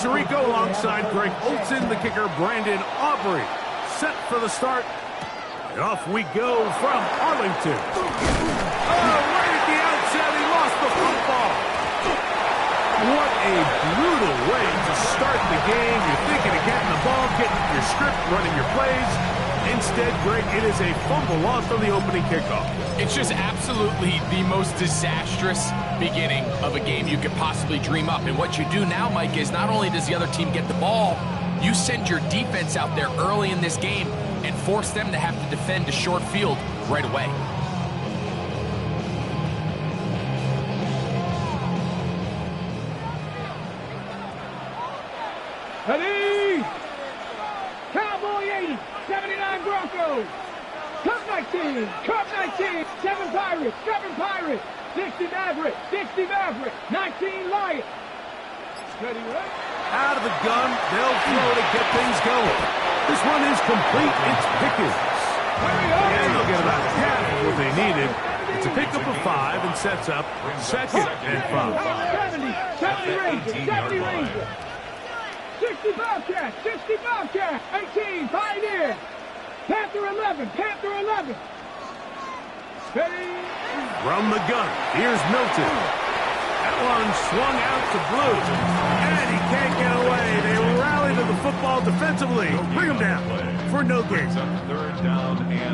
Tirico alongside Greg Olson, the kicker Brandon Aubrey. Set for the start. And off we go from Arlington. Oh, right at the outset, he lost the football. What a brutal way to start the game. You're thinking of getting the ball, getting your script, running your plays. Instead, Greg, it is a fumble lost on the opening kickoff. It's just absolutely the most disastrous beginning of a game you could possibly dream up. And what you do now, Mike, is not only does the other team get the ball, you send your defense out there early in this game and force them to have to defend a short field right away. Ready? Cowboy 80, 79 Broncos. Cup 19, Cup 19, 7 Pirates, 60 Maverick, 19 Lions. Ready, right? Out of the gun, they'll throw to get things going. This one is complete. It's Pickens. And they'll get about half of what they needed. It's a pickup of 5 and sets up second and 5. 70 Rangers. 60 Bobcats, 18 Pioneer. Panther 11. Ready? From the gun, here's Milton. That one swung out to Blue. And he can't get away. They rally to the football defensively. Bring him down for no gain.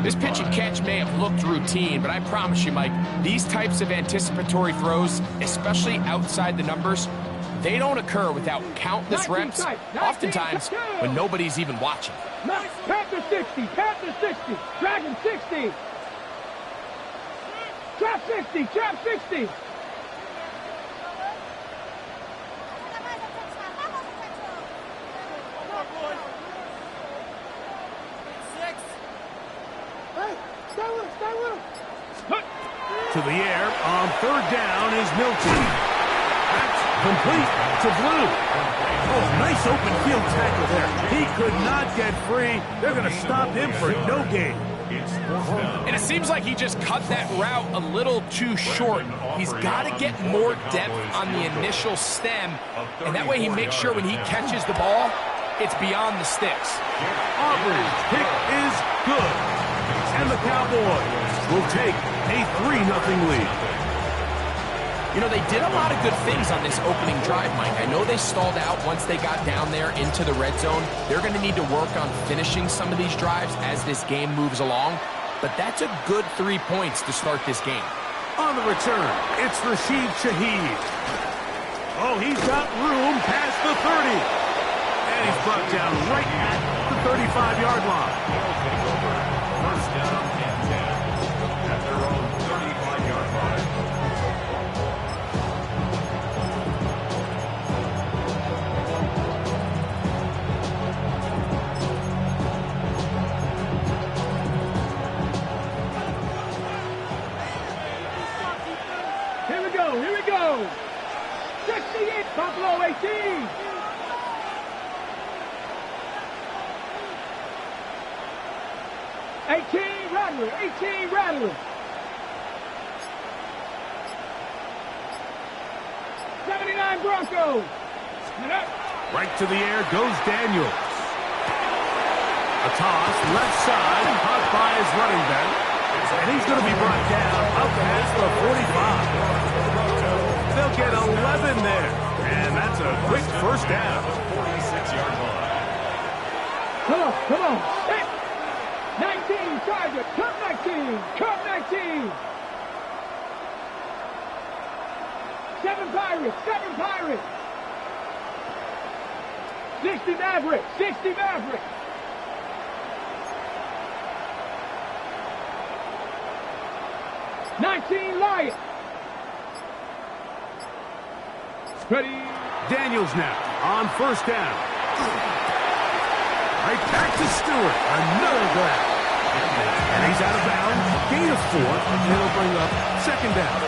This pitch and catch may have looked routine, but I promise you, Mike, these types of anticipatory throws, especially outside the numbers, they don't occur without countless reps, oftentimes when nobody's even watching. Panther 60, Dragon 60. Trap 60. Stay with him. To the air on third down is Milton. That's complete to Blue. Oh, nice open field tackle there. He could not get free. They're going to stop him for no gain. And it seems like he just cut that route a little too short. He's got to get more depth on the initial stem, and that way he makes sure when he catches the ball, it's beyond the sticks. Auburn's pick is good. And the Cowboys will take a 3-0 lead. You know, they did a lot of good things on this opening drive, Mike. I know they stalled out once they got down there into the red zone. They're going to need to work on finishing some of these drives as this game moves along. But that's a good 3 points to start this game. On the return, it's Rashid Shaheed. Oh, he's got room past the 30. And he's brought down right at the 35-yard line. First down and 10 at their own 35-yard line. Here we go. 68, Buffalo 18. Rattler. 79 Broncos. Right to the air goes Daniels. A toss, left side, caught by his running back. And he's going to be brought down up past the 45. They'll get 11 there. And that's a quick first down. 46-yard line. Come on. 19 Chargers, Cup 19. 7 Pirates. 60 Maverick. 19 Lions. Ready? Daniels now on first down. Right back to Stewart. Another grab. And he's out of bounds. Gain of 4. And it'll bring up second down.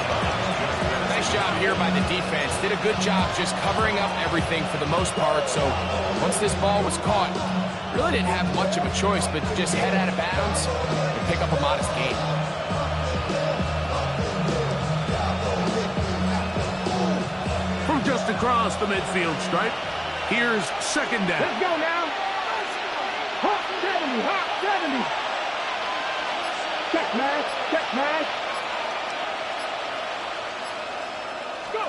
Nice job here by the defense. Did a good job just covering up everything for the most part. So once this ball was caught, really didn't have much of a choice, but just head out of bounds and pick up a modest gain. From just across the midfield stripe, Here's second down. Let's go now. Hot 70, hot 70. Check match, check match. Go.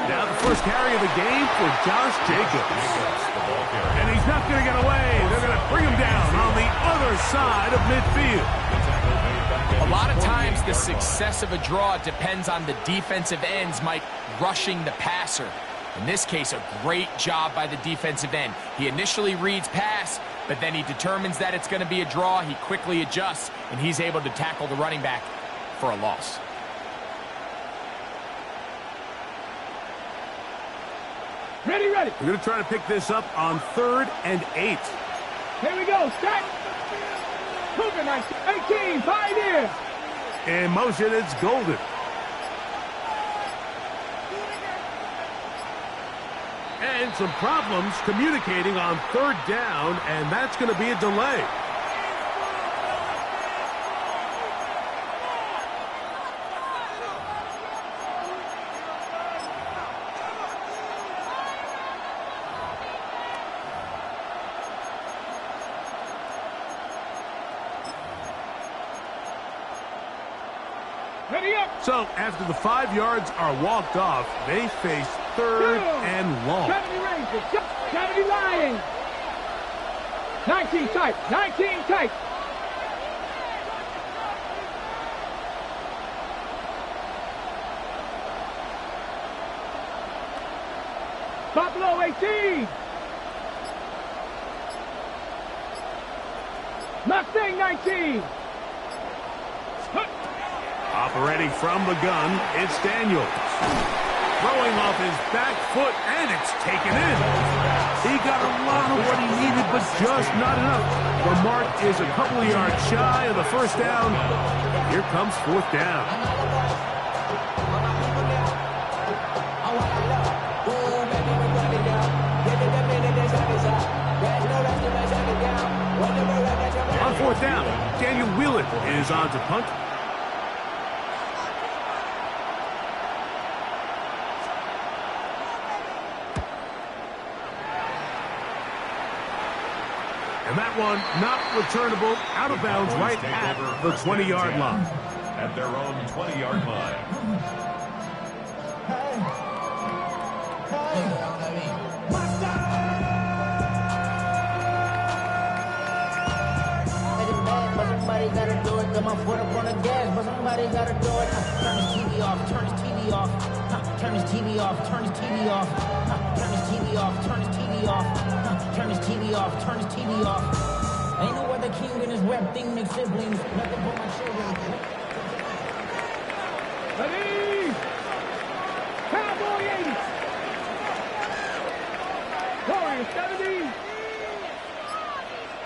Now the first carry of the game for Josh Jacobs. And he's not going to get away. They're going to bring him down on the other side of midfield. A lot of times the success of a draw depends on the defensive ends, Mike, rushing the passer. In this case, a great job by the defensive end. He initially reads pass, but then he determines that it's going to be a draw. He quickly adjusts, and he's able to tackle the running back for a loss. Ready, ready. We're going to try to pick this up on 3rd and 8. Here we go. Start. Cougar 18, Pioneer. In motion, it's Golden. And some problems communicating on 3rd down, and that's going to be a delay. Ready up. So, after the 5 yards are walked off, they face 3rd and long. 70 Rangers, 70 Lions. 19 tight, 19 tight. Buffalo 18. Mustang 19. Operating from the gun, it's Daniels. Throwing off his back foot, and it's taken in. He got a lot of what he needed, but just not enough. The mark is a couple of yards shy of the first down. Here comes 4th down. On 4th down, Daniel Wheelan is on to punt. And that one not returnable, out of bounds right at the 20-yard line. At their own 20-yard line. Somebody gotta do it. Got my foot up on the gas, but somebody gotta do it. Turn his TV off, turn his TV off. Turn his TV off, turn his TV off. Turn his TV off, turn his TV off. Turn his TV off, turn his TV off. Ain't no other king in his rap thing, make siblings. Nothing but my children. Ready! Cowboy 80. Warrior 70.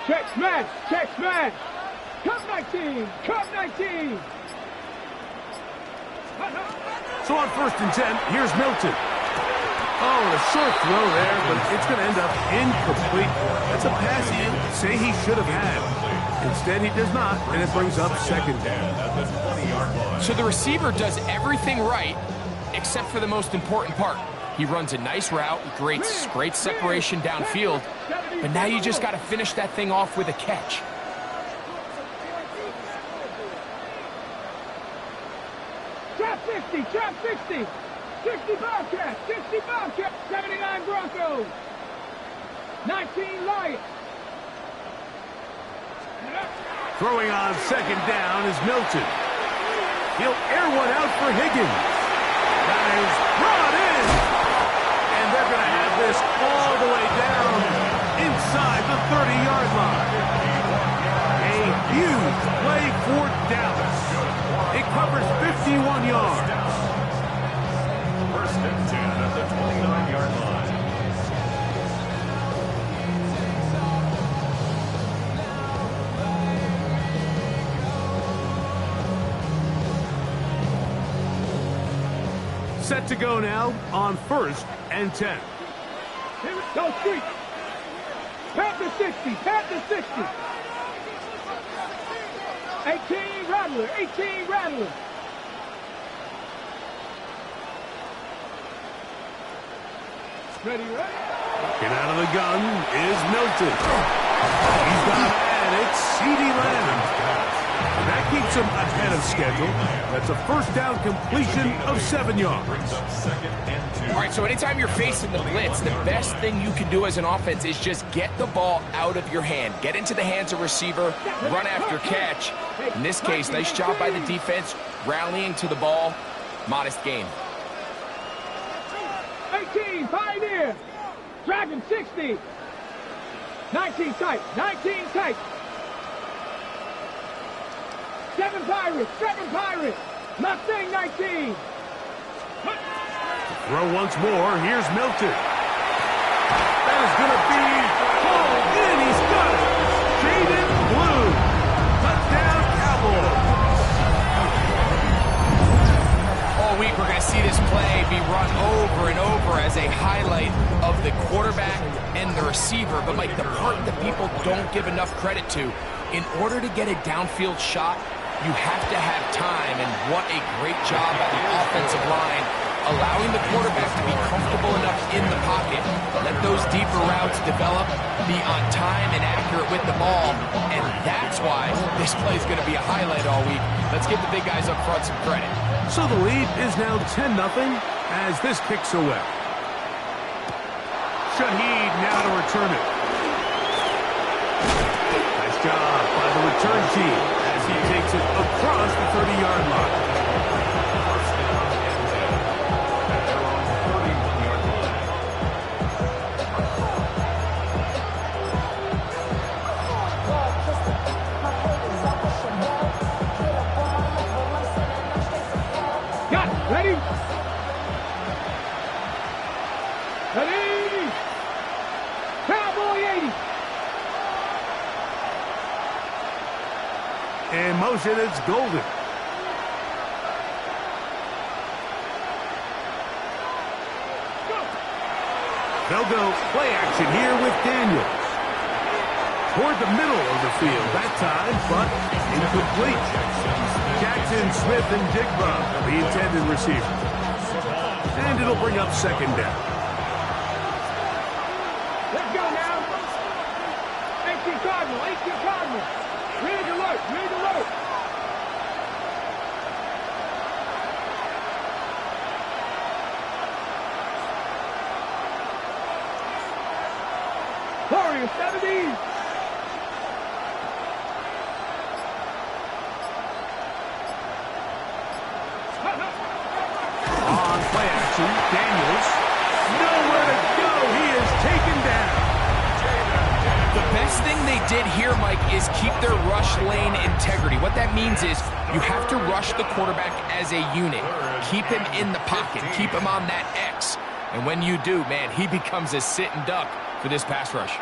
Check smash, check smash. Cup 19, Cup 19. So on 1st and 10, here's Milton. Oh, a short throw there, but it's going to end up incomplete. That's a pass he'd say he should have had. Instead, he does not, and it brings up 2nd down. So the receiver does everything right, except for the most important part. He runs a nice route, great separation downfield, but now you just got to finish that thing off with a catch. Trap 60, trap 60. 60 Bobcats, 60 Bobcats. 79 Broncos. 19 Lions. Throwing on 2nd down is Milton. He'll air one out for Higgins. That is brought in. And they're going to have this all the way down inside the 30-yard line. A huge play for Dallas. It covers 51 yards. 1st and 10 at the 29-yard line. Set to go now on 1st and 10. Here we go, street. Panther 60, Panther 60. 18 Rattler, 18 Rattler. Ready, ready. Get out of the gun is Milton. He's got it, and it's CeeDee Lamb. And that keeps him ahead of schedule. That's a first down completion of 7 yards. All right, so anytime you're facing the blitz, the best thing you can do as an offense is just get the ball out of your hand. Get into the hands of receiver, run after catch. In this case, nice job by the defense, rallying to the ball. Modest gain. 18, Pioneer. Dragon 60. 19 tight, 19 tight. 7 Pirates, 7 Pirates. Mustang 19. Throw once more. Here's Milton. That is going to be hauled in. He's got it. Shaded blue. Touchdown, Cowboys. All week we're going to see this play be run over and over as a highlight of the quarterback and the receiver. But, Mike, the part that people don't give enough credit to, in order to get a downfield shot, you have to have time, and what a great job by the offensive line, allowing the quarterback to be comfortable enough in the pocket, let those deeper routes develop, be on time and accurate with the ball, and that's why this play is going to be a highlight all week. Let's give the big guys up front some credit. So the lead is now 10-0 as this kicks away. Shaheed now to return it. Nice job by the return team as he takes it across the 30-yard line. First down and 10 at their own 31-yard line. Got it. Ready? Ready? Cowboy 80. In motion, it's Golden. They'll go play action here with Daniels. Toward the middle of the field that time, but incomplete. Jackson, Smith, and Jigba, the intended receiver. And it'll bring up second down. Let's go now. 18 Cardinal, 18 Cardinal. Rig alert, rig alert. Warrior 70. On play action, Daniels. Nowhere to go. He is taken down. The best thing they did here, Mike, is keep their rush lane integrity. What that means is you have to rush the quarterback as a unit. Keep him in the pocket. Keep him on that X. And when you do, man, he becomes a sit and duck for this pass rush.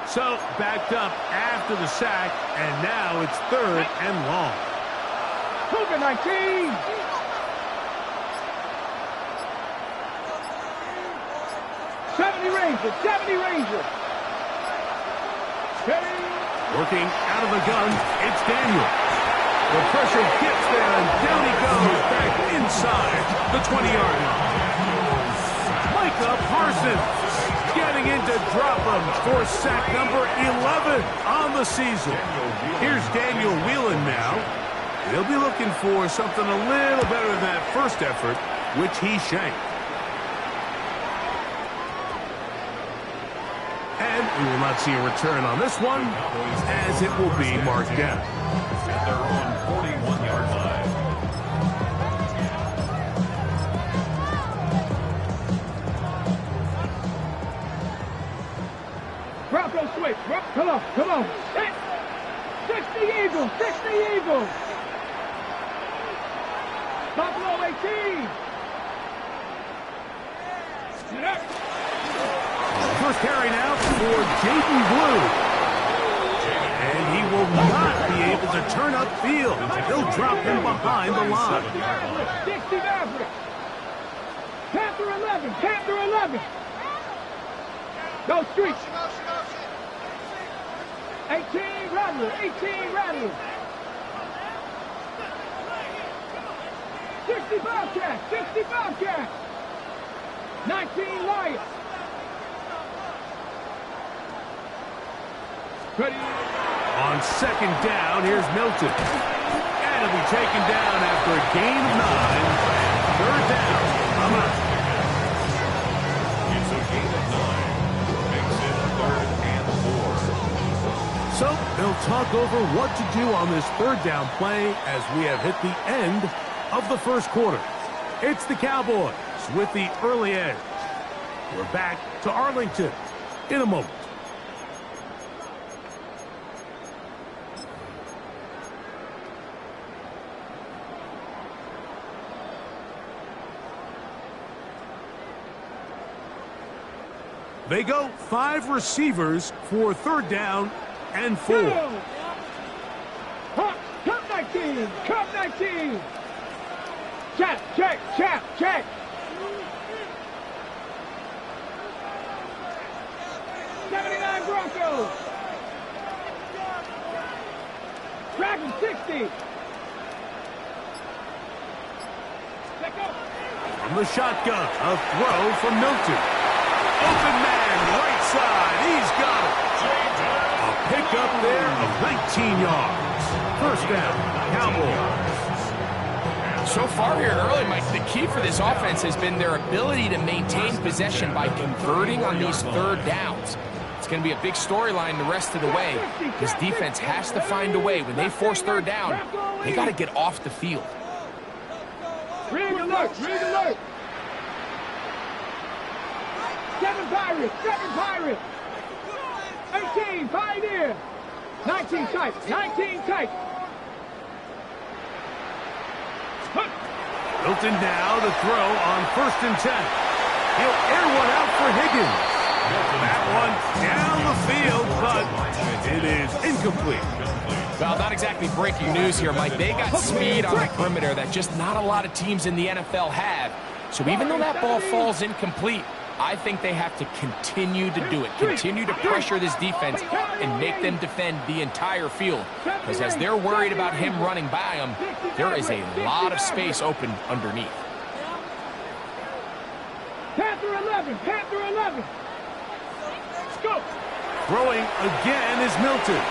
So, backed up after the sack, and now it's 3rd and long. Cougar 19. Rangers, 70 Rangers. Ready? Working out of the gun, it's Daniel. The pressure gets there, and down he goes back inside the 20-yard line. Micah Parsons getting in to drop him for sack number 11 on the season. Here's Daniel Whelan now. He'll be looking for something a little better than that first effort, which he shanked. And we will not see a return on this one, as it will be marked down. At their own 41-yard line. Bronco switch. Come on, come on. 60 Eagles, 60 Eagles. Buffalo 18. First carry now for Jaden Blue. And he will not be able to turn upfield. He'll drop him behind the line. Dixie Maverick. Panther 11, Panther 11. Go street. 18 Rattler, 18 Rattler. 60 Bobcat, 60 Bobcat. 19 Lions. Ready. On second down, here's Milton. And he'll be taken down after a gain of 9. Third down. I'm out. It's a gain of 9. Makes it 3rd and 4. So they'll talk over what to do on this third down play as we have hit the end of the first quarter. It's the Cowboys with the early edge. We're back to Arlington in a moment. They go 5 receivers for third down and 4. Cup 19, Cup 19. Check. 79 Broncos. Dragon 60. From the shotgun, a throw from Milton. Open man, right side. He's got it. A pickup there of 19 yards. First down, Cowboys. So far here early, Mike, the key for this offense has been their ability to maintain possession by converting on these third downs. It's going to be a big storyline the rest of the way. This defense has to find a way. When they force third down, they got to get off the field. Rig alert. 7 Pirates. 18 Pioneer. 19 tight. Milton now to throw on 1st and 10. He'll air one out for Higgins. That one down the field, but it is incomplete. Well, not exactly breaking news here, Mike. They got speed on the perimeter that just not a lot of teams in the NFL have. So even though that ball falls incomplete, I think they have to continue to do it. Continue to pressure this defense and make them defend the entire field. Because as they're worried about him running by them, there is a lot of space open underneath. Panther 11. Let's go. Throwing again is Milton.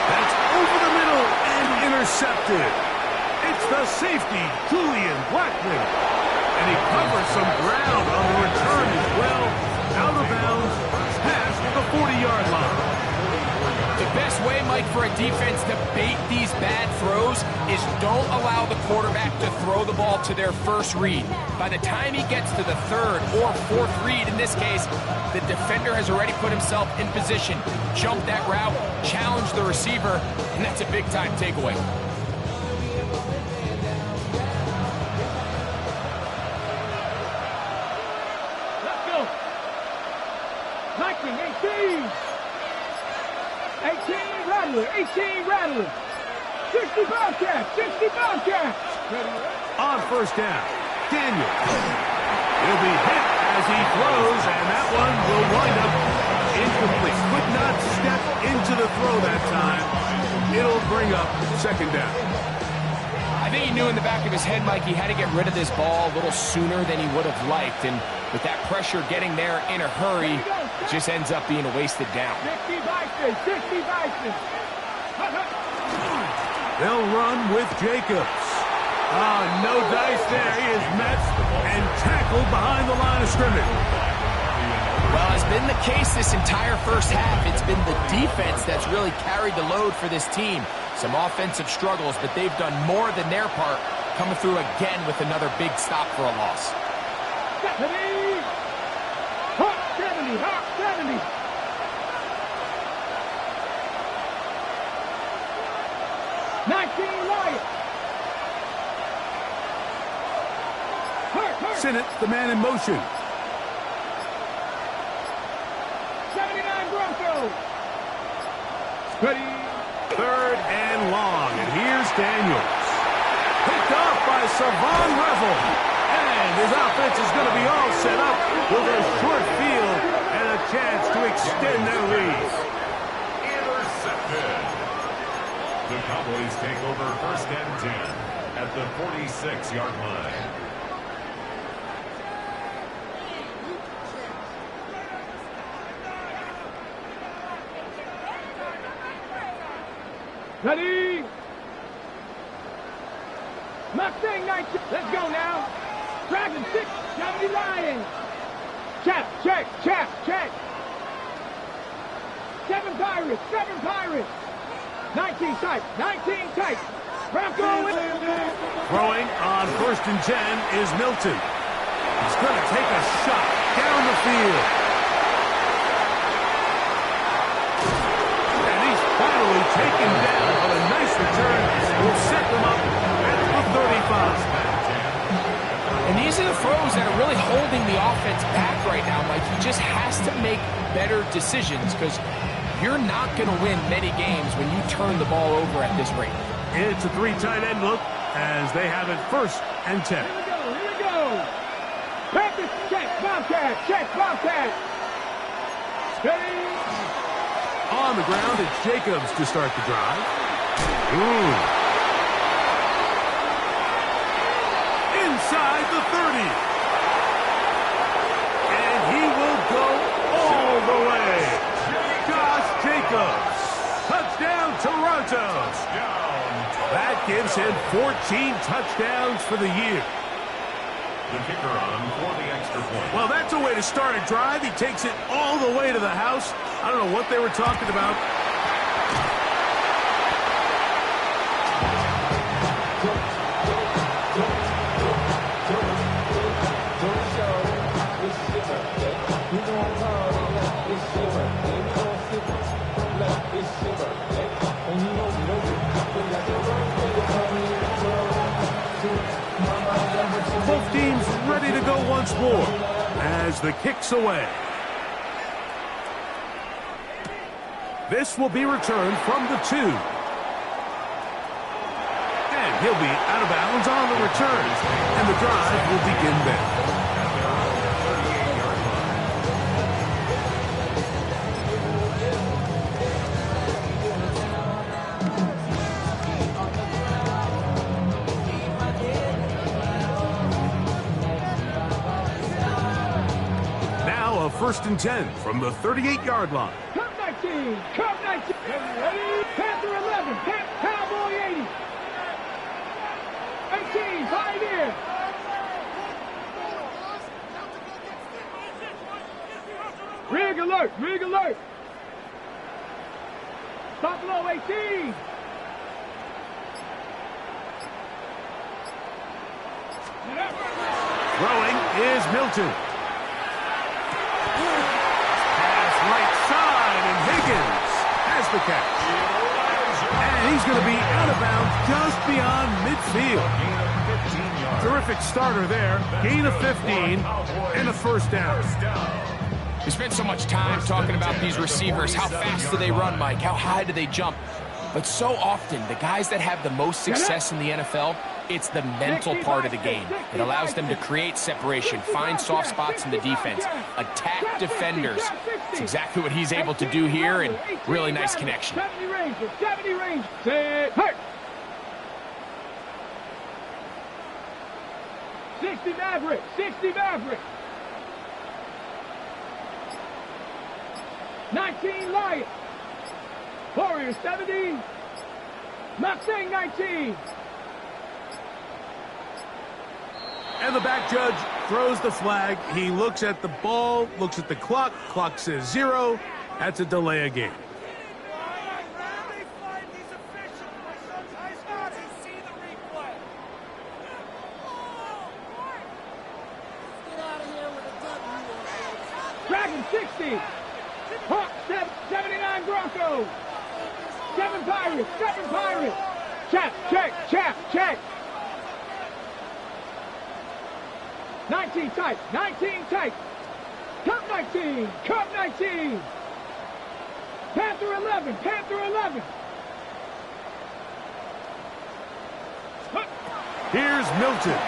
That's over the middle and intercepted. It's the safety, Julian Blackman. And he covers some ground on the return as well. Out of bounds, past the 40-yard line. The best way, Mike, for a defense to bait these bad throws is don't allow the quarterback to throw the ball to their first read. By the time he gets to the 3rd or 4th read, in this case, the defender has already put himself in position, jump that route, challenge the receiver, and that's a big-time takeaway. Let's go. 18 Rattler. 60 Bobcat. On 1st down, Daniel. He'll be hit as he throws, and that one will wind up incomplete. Could not step into the throw that time. It'll bring up 2nd down. I think he knew in the back of his head, Mike, he had to get rid of this ball a little sooner than he would have liked. And with that pressure getting there in a hurry, it just ends up being a wasted down. 60 Bison. They'll run with Jacobs. No dice there. He is met and tackled behind the line of scrimmage. Well, as been the case this entire first half, it's been the defense that's really carried the load for this team. Some offensive struggles, but they've done more than their part, coming through again with another big stop for a loss. 70. 19 Lions. Sinnott, the man in motion. 79 Broncos. Ready. 3rd and long. And here's Daniels. Picked off by Savon Revel. And his offense is going to be all set up with a short field and a chance to extend their lead. good. The Cowboys take over 1st and 10 at the 46-yard line. Ready? Mustang 19. Let's go now. Dragon 6, 70 Lions. Check. 7 Pirates, 19 tight. Bronco with Throwing on 1st and 10 is Milton. He's going to take a shot down the field. And he's finally taken down on a nice return. Will set them up at the 35. And these are the throws that are really holding the offense back right now, Mike. He just has to make better decisions because you're not going to win many games when you turn the ball over at this rate. It's a 3 tight end look as they have it 1st and 10. Here we go. Practice, check, Bobcat. Ready? On the ground, it's Jacobs to start the drive. Ooh. Inside the 30. And he will go all the way. Josh Jacobs. Touchdown, Toronto. That gives him 14 touchdowns for the year. The kicker on for the extra point. Well, that's a way to start a drive. He takes it all the way to the house. I don't know what they were talking about. Both teams ready to go once more as the kick's away. This will be returned from the 2. And he'll be out of bounds on the return. And the drive will begin there. Now a 1st and 10 from the 38-yard line. Cup 19. Ready? Panther 11. Cowboy 80. 18. Pioneer. Rig alert. Buffalo 18. Throwing is Milton. Pass right side, and Higgins has the catch. And he's going to be out of bounds just beyond midfield. Terrific starter there. Gain of 15 and a 1st down. We spent so much time talking about these receivers. How fast do they run, Mike? How high do they jump? But so often, the guys that have the most success in the NFL, it's the mental part of the game. It allows them to create separation, find soft spots in the defense, attack defenders. It's exactly what he's able to do here, and really nice connection. 70 range. Set. Hurt. 60 Maverick. 19 Lions. Warriors 70. Mustang 19. And the back judge throws the flag. He looks at the ball, looks at the clock. Clock says 0. That's a delay of game. Dragon 60. Hawk 79 Broncos. 7 Pirates. Check. 19 tight. Cup 19. Panther 11. Here's Milton.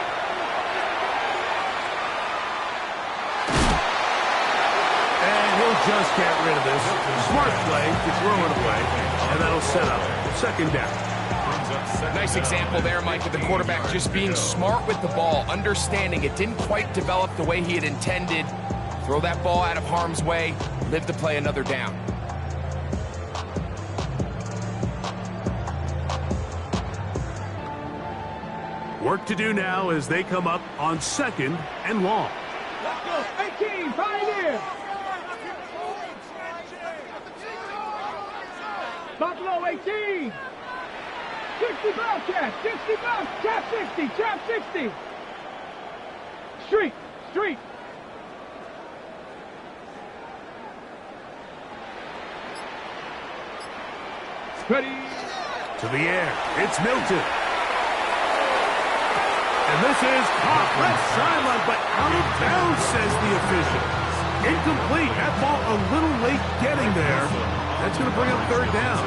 And he'll just get rid of this. Smart play to throw it away, and that'll set up second down. Nice example there, Mike, of the quarterback just being smart with the ball, understanding it didn't quite develop the way he had intended. Throw that ball out of harm's way, live to play another down. Work to do now as they come up on second and long. 18, Pioneer. Buffalo 18. 60 Bobcat, 60 Bobcat, trap 60. Street. Ready. To the air, it's Milton. And this is caught left sideline, but out of bounds, says the official. Incomplete. That ball a little late getting there. That's going to bring up third down.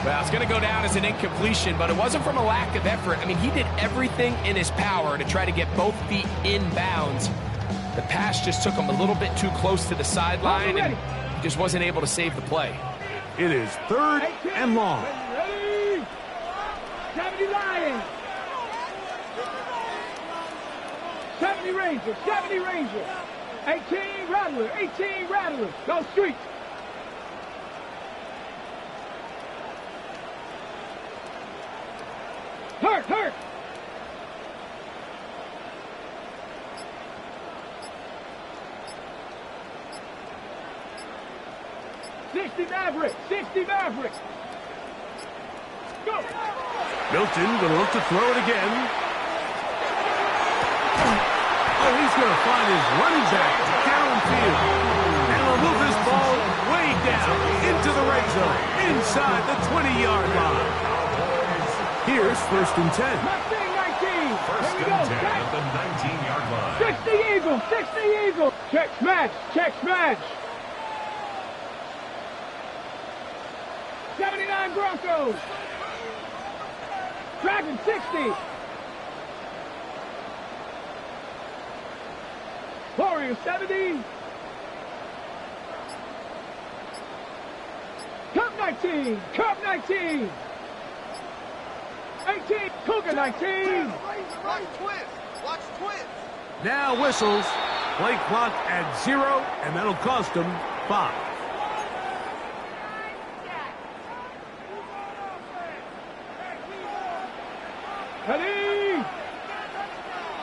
Well, it's going to go down as an incompletion, but it wasn't from a lack of effort. I mean, he did everything in his power to try to get both feet in bounds. The pass just took him a little bit too close to the sideline, and he just wasn't able to save the play. It is third and long. Ready. 70 Lions. 70 Rangers, 70 Rangers. 18 Rattler, Go Street. Hurt. 60 Maverick. Go. Milton going to look to throw it again. Oh, he's going to find his running back downfield. And he'll move this ball way down into the red zone, inside the 20-yard line. Here's first and 10. 19. First Here we and go. 10 at the 19-yard line. 60 Eagles. Check smash. 79 Broncos. Dragon 60. Warriors 70. Cup 19. 18. Cougar 19. Watch twist. Now whistles. Play clock at 0, and that'll cost them 5. Ready?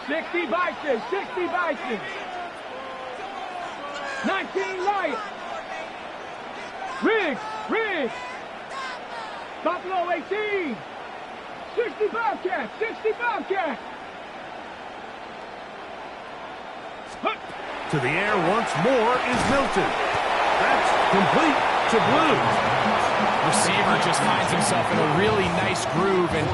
60 Bison. 19 Lions. Riggs. Buffalo 18. 60 Bobcat. To the air once more is Milton. That's complete to Blue. Receiver just finds himself in a really nice groove, and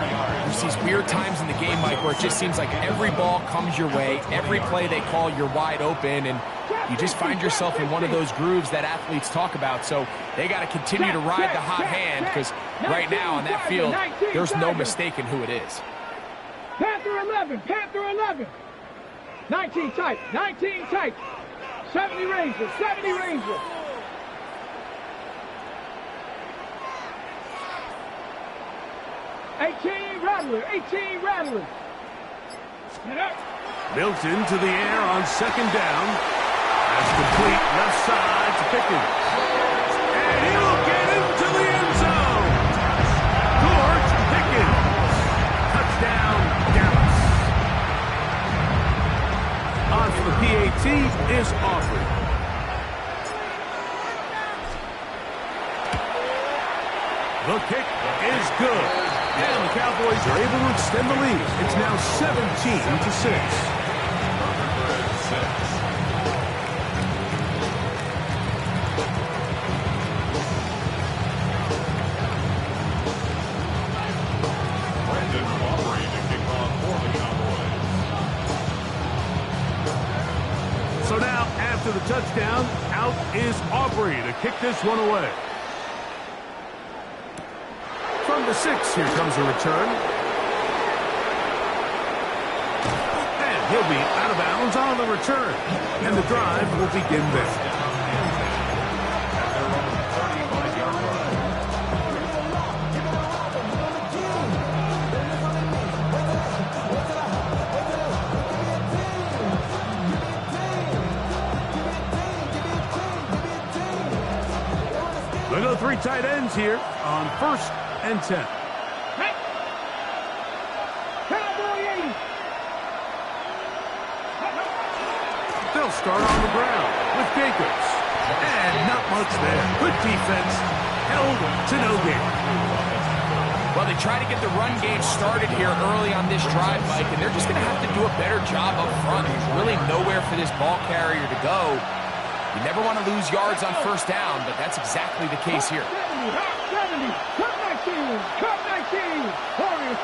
there's these weird times in the game, Mike, where it just seems like every ball comes your way, every play they call, you're wide open, and you just find yourself in one of those grooves that athletes talk about. So they got to continue to ride the hot hand, because right now on that field, there's no mistaking who it is. Panther 11. 19 tight. 70 Rangers. 18 Rattler. Milton to the air on second down. That's complete left side to Pickens. And he'll get into the end zone. George Pickens. Touchdown, Dallas. On for the PAT is Aubrey. The kick is good. And the Cowboys are able to extend the lead. It's now 17-6. So now, after the touchdown, out is Aubrey to kick this one away. From the 6, here comes a return. And he'll be out of bounds on the return. And the drive will begin there. They'll go 3 tight ends here on 1st and 10. Hey. Cowboy 80. They'll start on the ground with Jacobs. And not much there. Good defense. Held to no gain. Well, they try to get the run game started here early on this drive, Mike, and they're just going to have to do a better job up front. There's really nowhere for this ball carrier to go. You never want to lose yards on 1st down, but that's exactly the case here. 70, cut 19, cut 19, Warriors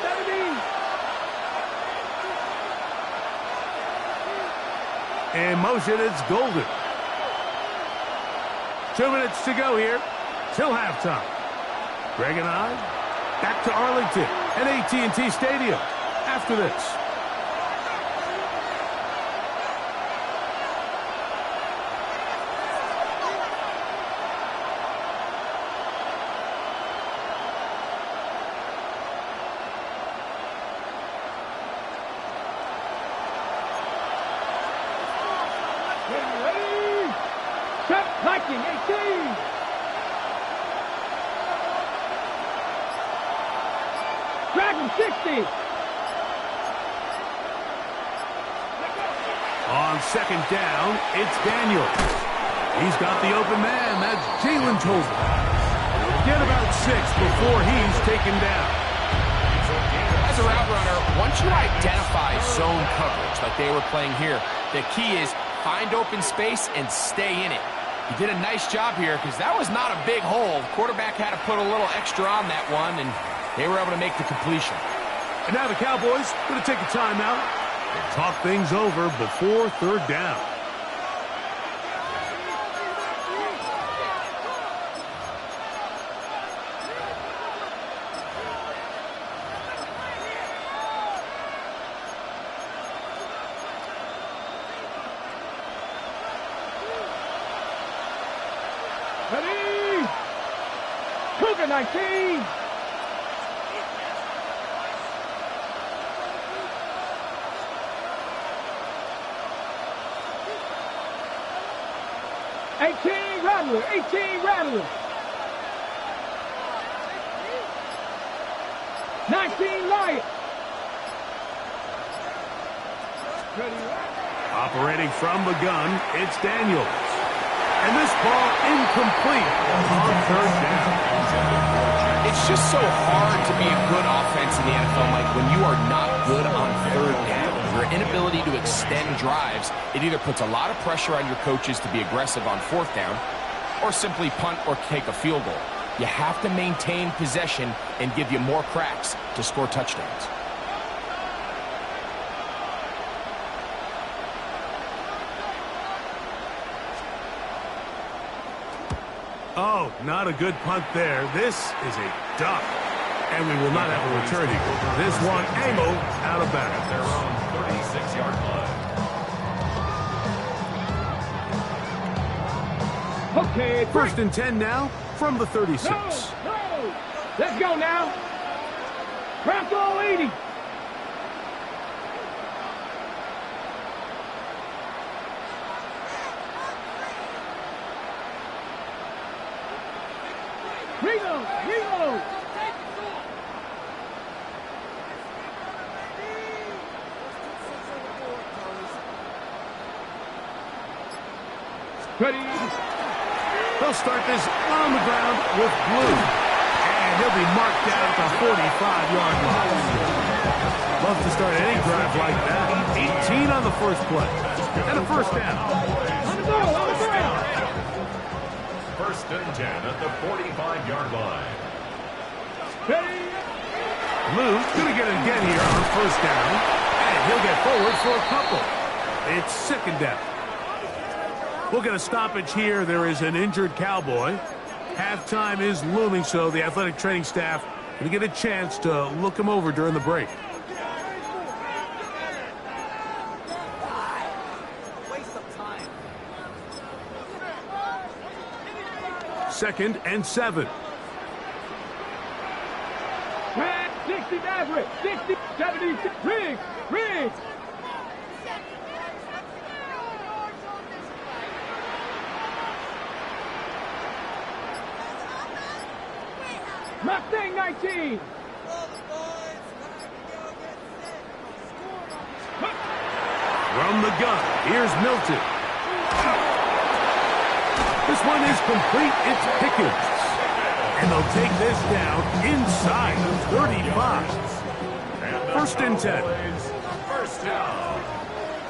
70. In motion, it's Golden. 2 minutes to go here till halftime. Greg and I back to Arlington at AT&T Stadium after this. Ready? Set, Viking 18. Dragon 60. On 2nd down, it's Daniels. He's got the open man. That's Jalen Tolbert. Get about 6 before he's taken down. As a route runner, once you identify zone coverage like they were playing here, the key is find open space and stay in it. He did a nice job here because that was not a big hole. The quarterback had to put a little extra on that one, and they were able to make the completion. And now the Cowboys going to take a timeout and talk things over before 3rd down. Ready? Cougar 19. Rattler, 18 Rattler. 19 Lion. Operating from the gun, it's Daniels. And this ball incomplete on 3rd down. It's just so hard to be a good offense in the NFL, Mike, when you are not good on 3rd down. Your inability to extend drives, it either puts a lot of pressure on your coaches to be aggressive on 4th down or simply punt or take a field goal. You have to maintain possession and give you more cracks to score touchdowns. Oh, not a good punt there. This is a duck. And we will not have a returning. This one angled out of bounds. At their own 36-yard line. Okay, 1st and 10 now from the 36. No. Let's go now. Bronco 80. Reload. Ready. They'll start this on the ground with Blue. And he'll be marked down at the 45-yard line. Love to start any drive like that. 18 on the first play. And a 1st down. On the ground. 1st and 10 at the 45-yard line. Ready. Blue's going to get it again here on 1st down. And he'll get forward for a couple. It's 2nd down. We'll get a stoppage here. There is an injured Cowboy. Halftime is looming, so the athletic training staff going to get a chance to look him over during the break. Waste of time. 2nd and 7. 60 Maverick. 60, 70, Riggs. Mustang 19. From the gun, here's Milton. This one is complete. It's Pickens. And they'll take this down inside the 35. First and 10. First down.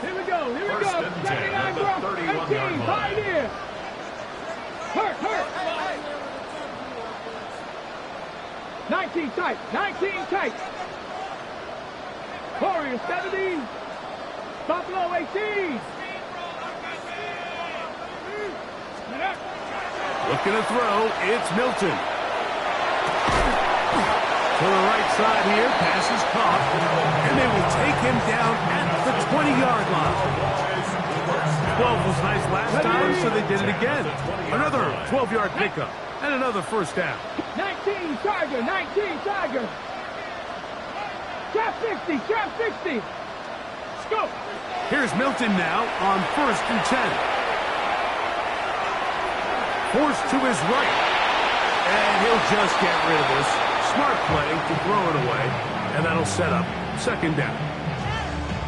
Here we go, here we First go. and 10 79 at the Broncos, 31-yard 18, line. Pioneer. Hurt. 19 tight, 19 tight. Warriors 70, Buffalo 18. Looking to throw, it's Milton. To the right side here, pass is caught, and they will take him down at the 20-yard line. 12 was nice last time, so they did it again. Another 12-yard pickup, and another first down. 19 Tiger, 19 Tiger. Trap 60, trap 60. Scope. Here's Milton now on first and 10. Forced to his right, and he'll just get rid of this. Smart play to throw it away, and that'll set up second down.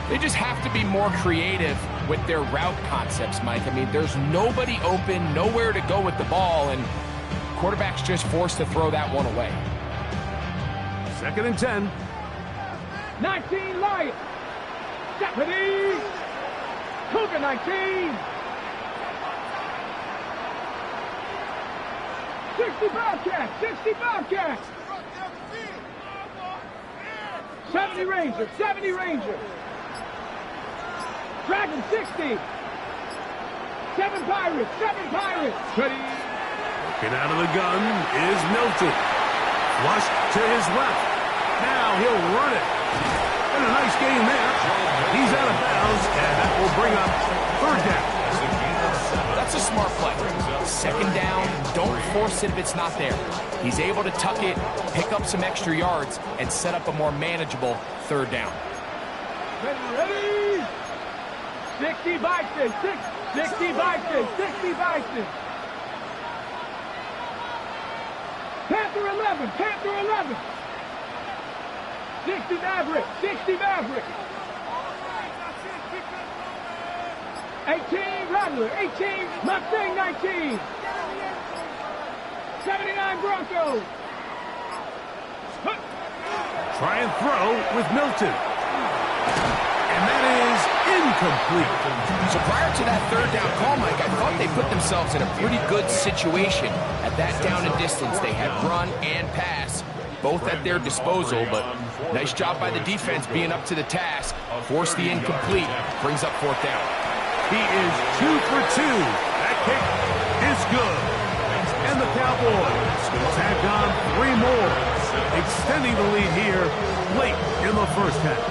They just have to be more creative with their route concepts, Mike. I mean, there's nobody open, nowhere to go with the ball, and quarterback's just forced to throw that one away. Second and 10. 19 Lion. Deputy. Cougar 19. 60 Bobcats, 60 Bobcats. 70 Rangers, 70 Rangers. Dragon 60. 7 Pirates, 7 Pirates. Ready. Looking out of the gun is Milton. Flushed to his left. Now he'll run it. And a nice game there. He's out of bounds, and that will bring up third down. That's a smart play. Second down, don't force it if it's not there. He's able to tuck it, pick up some extra yards, and set up a more manageable third down. Ready. 60 Bison, 60 Bison, 60 Bison. Panther 11, Panther 11. 60 Maverick, 60 Maverick. 18 Rattler, 18 Mustang 19. 79 Broncos. Try and throw with Milton. And that is incomplete. So prior to that third down call, Mike, I thought they put themselves in a pretty good situation. At that down and distance, they had run and pass, both at their disposal, but nice job by the defense being up to the task. Force the incomplete, brings up fourth down. He is 2 for 2. That kick is good. And the Cowboys tack on 3 more, extending the lead here late in the first half.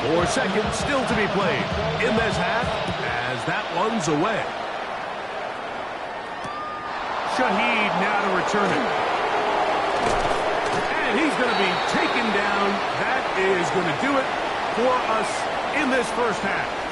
Four seconds still to be played in this half as that one's away. Shaheed now to return it. And he's going to be taken down. That is going to do it for us in this first half.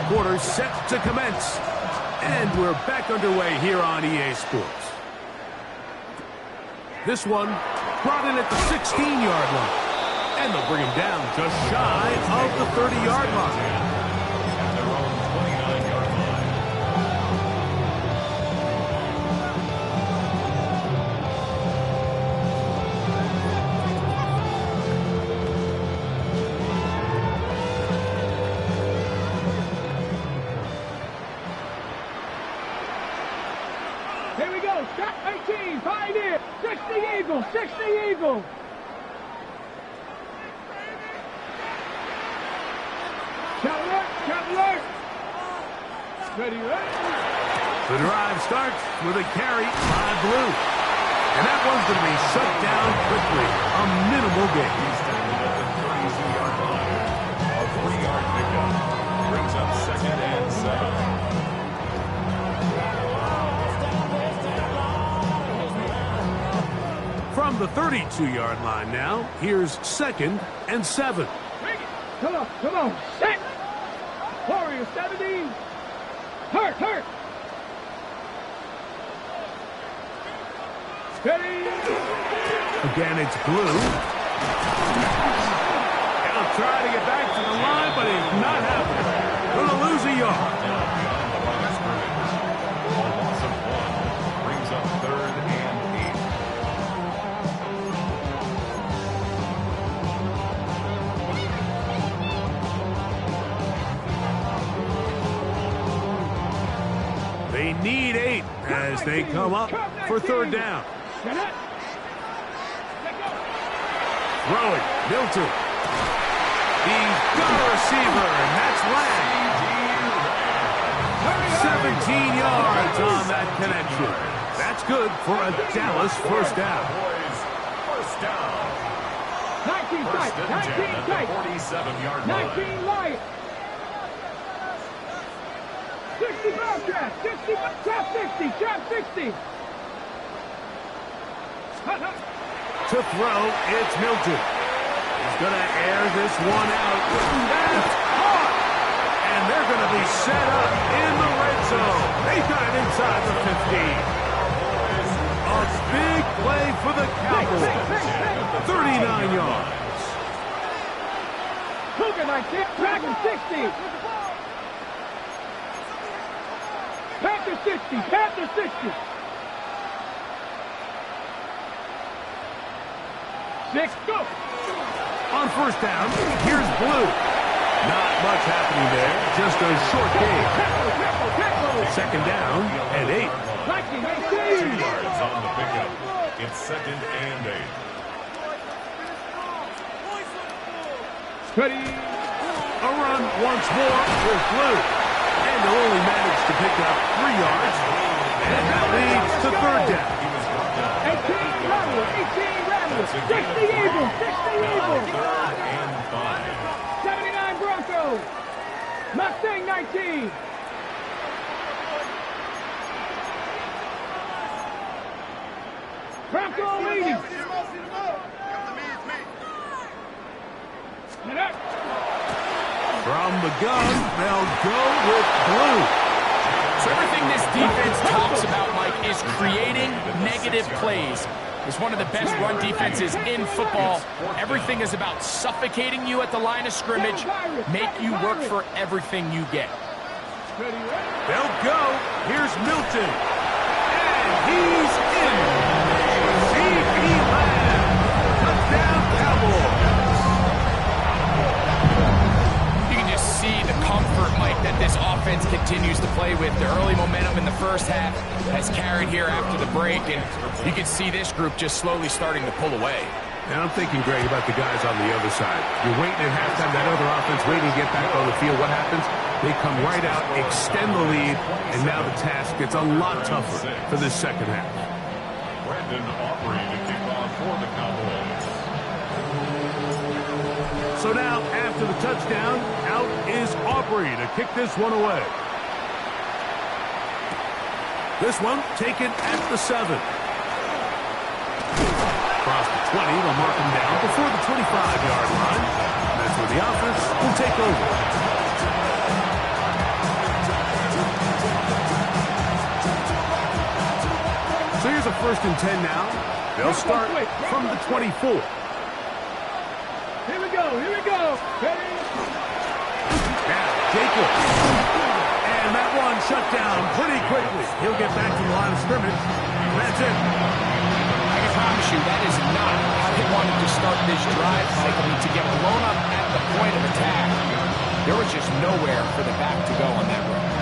Quarter set to commence. And we're back underway here on EA Sports. This one brought in at the 16-yard line. And they'll bring him down just shy of the 30-yard line. At their own 29-yard line. Here we go. Shot 18. Pioneer. 60 Eagle. 60 Eagle. Ready, ready. The drive starts with a carry by Blue. And that one's going to be shut down quickly. A minimal gain. He's tackled at the 32-yard line. A 40-yard pickup brings up 2nd and 7. From the 32-yard line now, here's 2nd and 7. Come on, come on. Set. Warrior 70. Hurt, hurt. Steady. Again, it's Blue. He'll try to get back to the line, but it's not happening. Going to lose a yard. Now beyond the line of scrimmage. A loss of 1 brings up 3rd and 8. They need 8 as they come up for 3rd down. Throwing, Milton. He's got a receiver, and that's Lang. 17 yards on that connection. That's good for a Dallas first down. Cowboys, first down. 19 tight, 1st and 10 19 at tight. the 47-yard line. 19 light. 60 bounce trap, 60, trap 60, trap 60. To throw, it's Milton. He's going to air this one out. That's caught! And they're going to be set up in the red zone. They got it inside the 15. A big play for the Cowboys. 39 yards. Cougar 19, Dragon 60. Panther 60, Panther 60. 6, go. On first down, here's Blue. Not much happening there, just a short gain. Second down and 8. 2 yards on the pickup. It's 2nd and 8. Ready. A run once more with Blue. And they'll only manage to pick up 3 yards. And that leads to 3rd down. 18 Rattler, 18 Rattler. 60 Eagles, 60 Eagles. 3rd and 5. 79 Broncos. Mustang 19. Bronco 80. From the gun, they'll go with Blue. So everything this defense talks about, Mike, is creating negative plays. It's one of the best run defenses in football. Everything is about suffocating you at the line of scrimmage, make you work for everything you get. They'll go. Here's Milton. And he's in. C.P. Lamb. Touchdown, Cowboys. You can just see the comfort, Mike, that this offense continues to play with. The early momentum in the first half has carried here after the break, and you can see this group just slowly starting to pull away. And I'm thinking, Greg, about the guys on the other side. You're waiting at halftime, that other offense waiting to get back on the field. What happens? They come right out, extend the lead, and now the task gets a lot tougher for this second half. Brandon Aubrey to kick off for the Cowboys. So now, after the touchdown, out is Aubrey to kick this one away. This one taken at the 7. Across the 20, they'll mark him down before the 25-yard line. That's where the offense will take over. So here's a 1st and 10 now. They'll start from the 24. Here we go, here we go. Ready? Now, Jacobs. And that one shut down pretty quickly. He'll get back to the line of scrimmage. That's it. I can promise you that is not how they wanted to start this drive, Mike. I mean, to get blown up at the point of attack, there was just nowhere for the back to go on that run.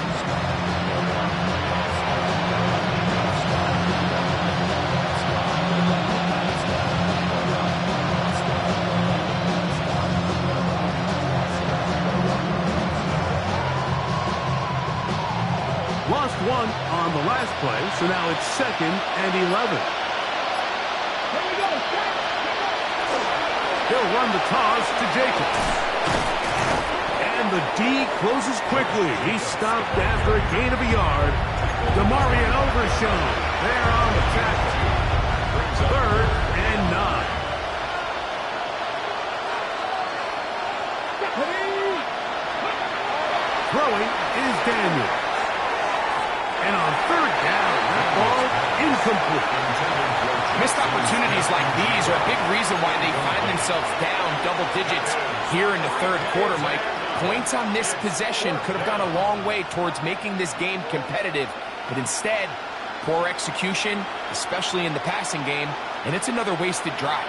on the last play, so now it's 2nd and 11. Here we go. He'll run the toss to Jacobs. And the D closes quickly. He stopped after a gain of a yard. Demarion Overshown there on the tackle. 3rd and 9. Throwing is Daniel. And on 3rd down, that ball incomplete. Missed opportunities like these are a big reason why they find themselves down double digits here in the 3rd quarter, Mike. Points on this possession could have gone a long way towards making this game competitive, but instead, poor execution, especially in the passing game, and it's another wasted drive.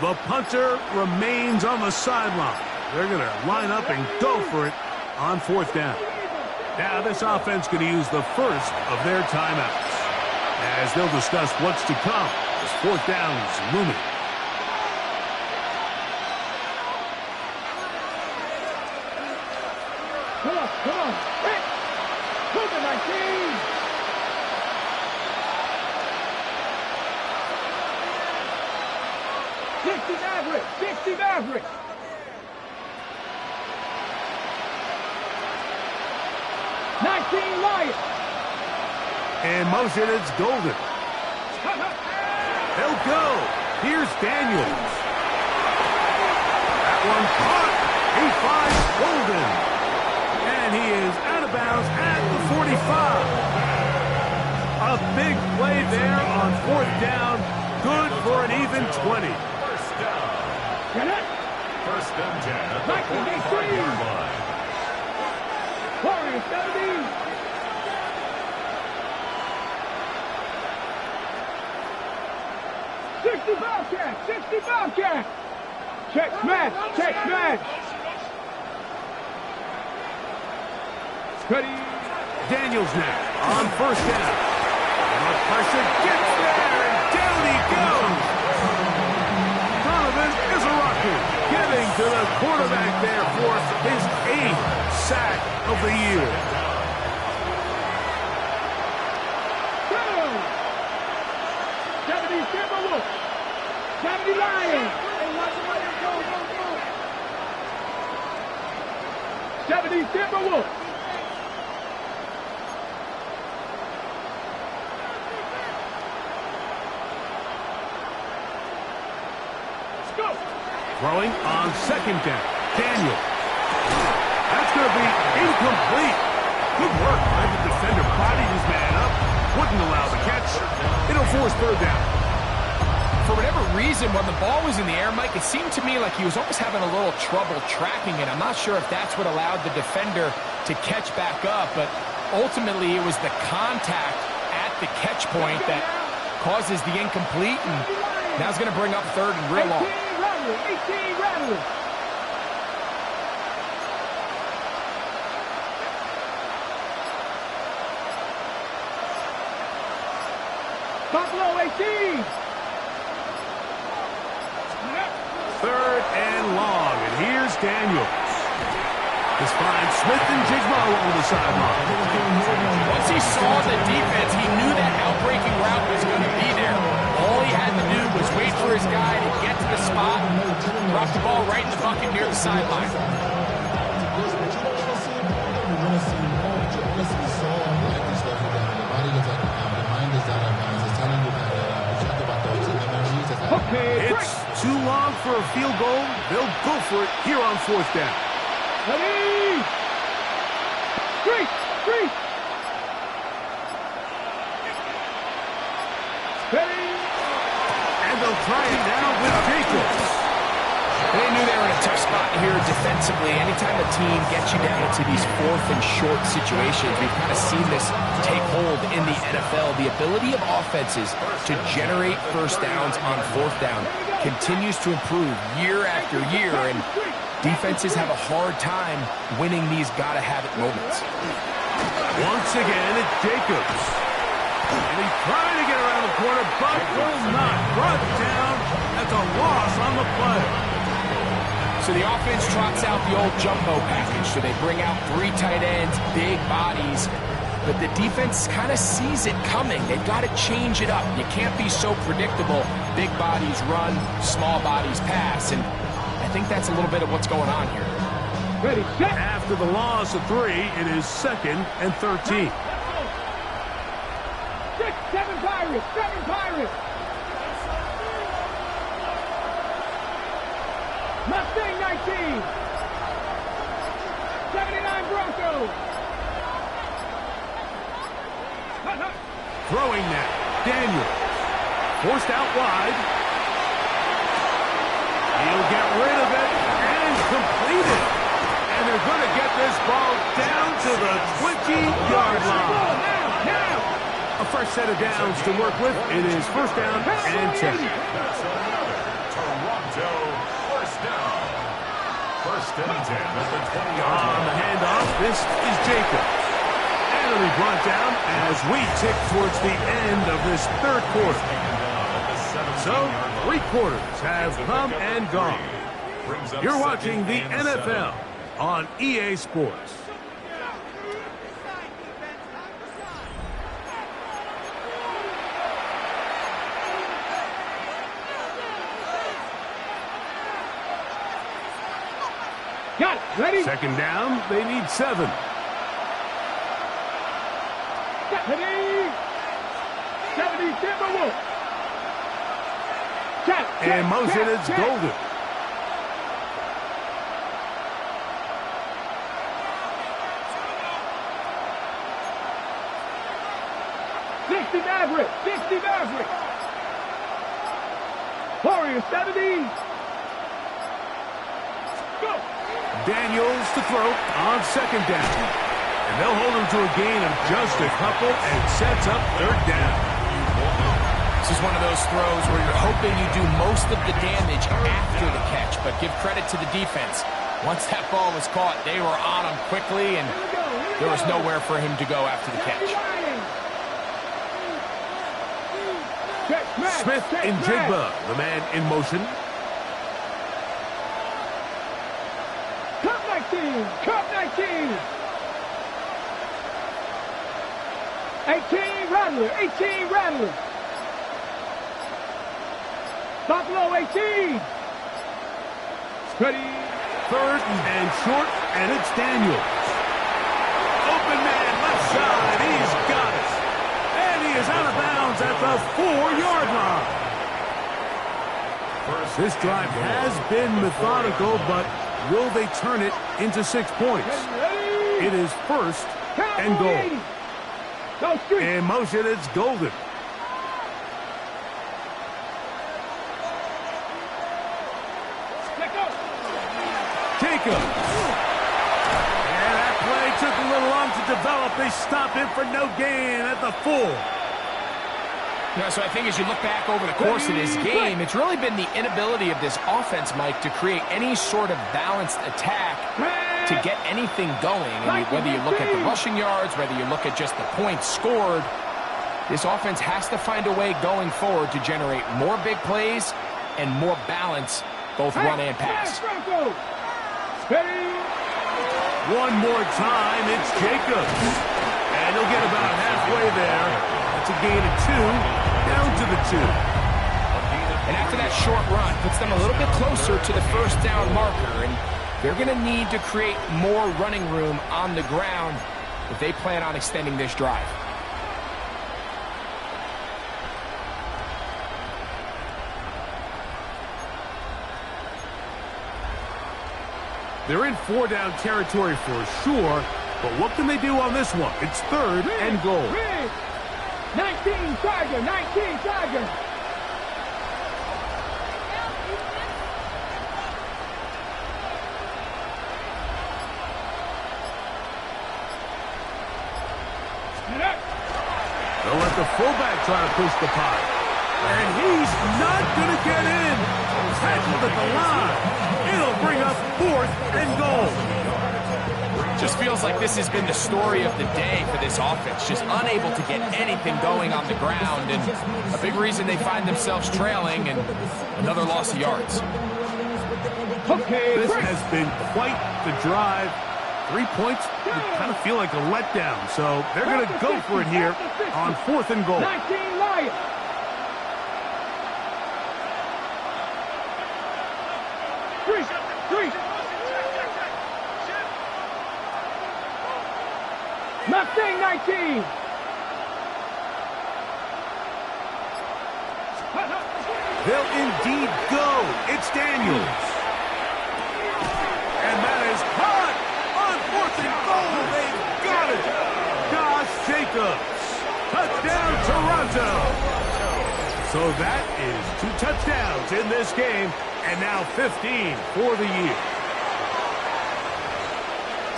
The punter remains on the sideline. They're going to line up and go for it on 4th down. Now this offense going to use the first of their timeouts as they'll discuss what's to come as 4th down is looming. Come on. Quick. Move it, 19. Sixty Maverick. 19 Lions. In motion, it's Golden. He'll go. Here's Daniels. That one caught. He finds Golden. And he is out of bounds at the 45. A big play there on 4th down. Good for an even 20. Get it. 1st and 10 at the 45-yard line. Warriors 70. Sixty Bobcat. Check smash. Ready. Daniels now on 1st down. And the pressure gets there, and down he goes. Donovan is a rocket, getting to the quarterback there for his 8th sack of the year. Go. 70 Timberwolves. 70 Lions. 70 Timberwolves. Throwing on 2nd down. Daniel. That's going to be incomplete. Good work by the defender. Bodied his man up. Wouldn't allow the catch. It'll force 3rd down. For whatever reason, when the ball was in the air, Mike, it seemed to me like he was almost having a little trouble tracking it. I'm not sure if that's what allowed the defender to catch back up, but ultimately it was the contact at the catch point that causes the incomplete, and now it's going to bring up 3rd and real long. 18 Rattlers. Buffalo 18. 3rd and long, and here's Daniels. This finds Smith and Jigma along the sideline. Once he saw the defense, he knew that outbreaking route was going to be there. All he had to do was wait for his guy to get to the spot, drop the ball right in the bucket near the sideline. It's too long for a field goal. They'll go for it here on 4th down. Ready. Three. Ready. And they'll try it now with Jacobs. They knew they were in a tough spot here defensively. Anytime a team gets you down into these 4th and short situations, we've kind of seen this take hold in the NFL. The ability of offenses to generate 1st downs on 4th down continues to improve year after year, and defenses have a hard time winning these gotta-have-it moments. Once again, it's Jacobs. And he's trying to get around the corner, but will not. Brought down. That's a loss on the play. So the offense trots out the old jumbo package. So they bring out 3 tight ends, big bodies. But the defense kind of sees it coming. They've got to change it up. You can't be so predictable. Big bodies run, small bodies pass. And I think that's a little bit of what's going on here. Ready, set. After the loss of 3, it is 2nd and 13. 7 Pirates, 7 Pirates. Mustang 19. 79 Broncos. Throwing now. Daniels. Forced out wide. He'll get rid of it and complete it. And they're going to get this ball down to the 20-yard line. Now. A fresh set of downs to work with. It is 1st down and 10. That's another Toronto first down. 1st and 10 at the 20-yard On line. the handoff, this is Jacob. And it'll be brought down as we tick towards the end of this 3rd quarter. So, 3 quarters have come and gone. You're watching the NFL on EA Sports. Got it. Ready? 2nd down, they need 7. Ready. 70 Timberwolves. In motion, it's Golden. Maverick. 60 Maverick. Warriors 70. Go. Daniels to throw on 2nd down. And they'll hold him to a gain of just a couple and sets up 3rd down. This is one of those throws where you're hoping you do most of the damage after the catch, but give credit to the defense. Once that ball was caught, they were on him quickly, and there was nowhere for him to go after the catch. Smith in Jigba, the man in motion. Cup 19. Cup 19. 18 Rattler. 18 Rattler. Buffalo 18. Ready. 3rd and short, and it's Daniels. Open man, left side, he's got it. And he is out of bounds at the 4-yard line. This drive has been methodical, but will they turn it into 6 points? It is 1st and goal. In motion, it's Golden. Jacob. And that play took a little long to develop. They stop him for no gain at the 4. So I think as you look back over the course of this game, it's really been the inability of this offense, Mike, to create any sort of balanced attack to get anything going. And whether you look at the rushing yards, whether you look at just the points scored, this offense has to find a way going forward to generate more big plays and more balance, both run and pass. One more time, it's Jacobs. And he'll get about halfway there. That's a gain of 2, down to the 2. And after that short run, puts them a little bit closer to the 1st down marker. And they're going to need to create more running room on the ground if they plan on extending this drive. They're in 4-down territory for sure, but what can they do on this one? It's 3rd and goal. 19 Tiger, 19 Tiger. They'll let the fullback try to push the pile. And he's not going to get in. Tackled at the line. It'll bring up 4th and goal. Just feels like this has been the story of the day for this offense. Just unable to get anything going on the ground. And a big reason they find themselves trailing and another loss of yards. This has been quite the drive. 3 points would kind of feel like a letdown. So they're going to go for it here on 4th and goal. 19 Lions. Three. Mustang 19. They'll indeed go. It's Daniels. And that is caught on 4th and goal. They've got it. Josh Jacobs. Touchdown, Toronto. So that is 2 touchdowns in this game, and now 15 for the year.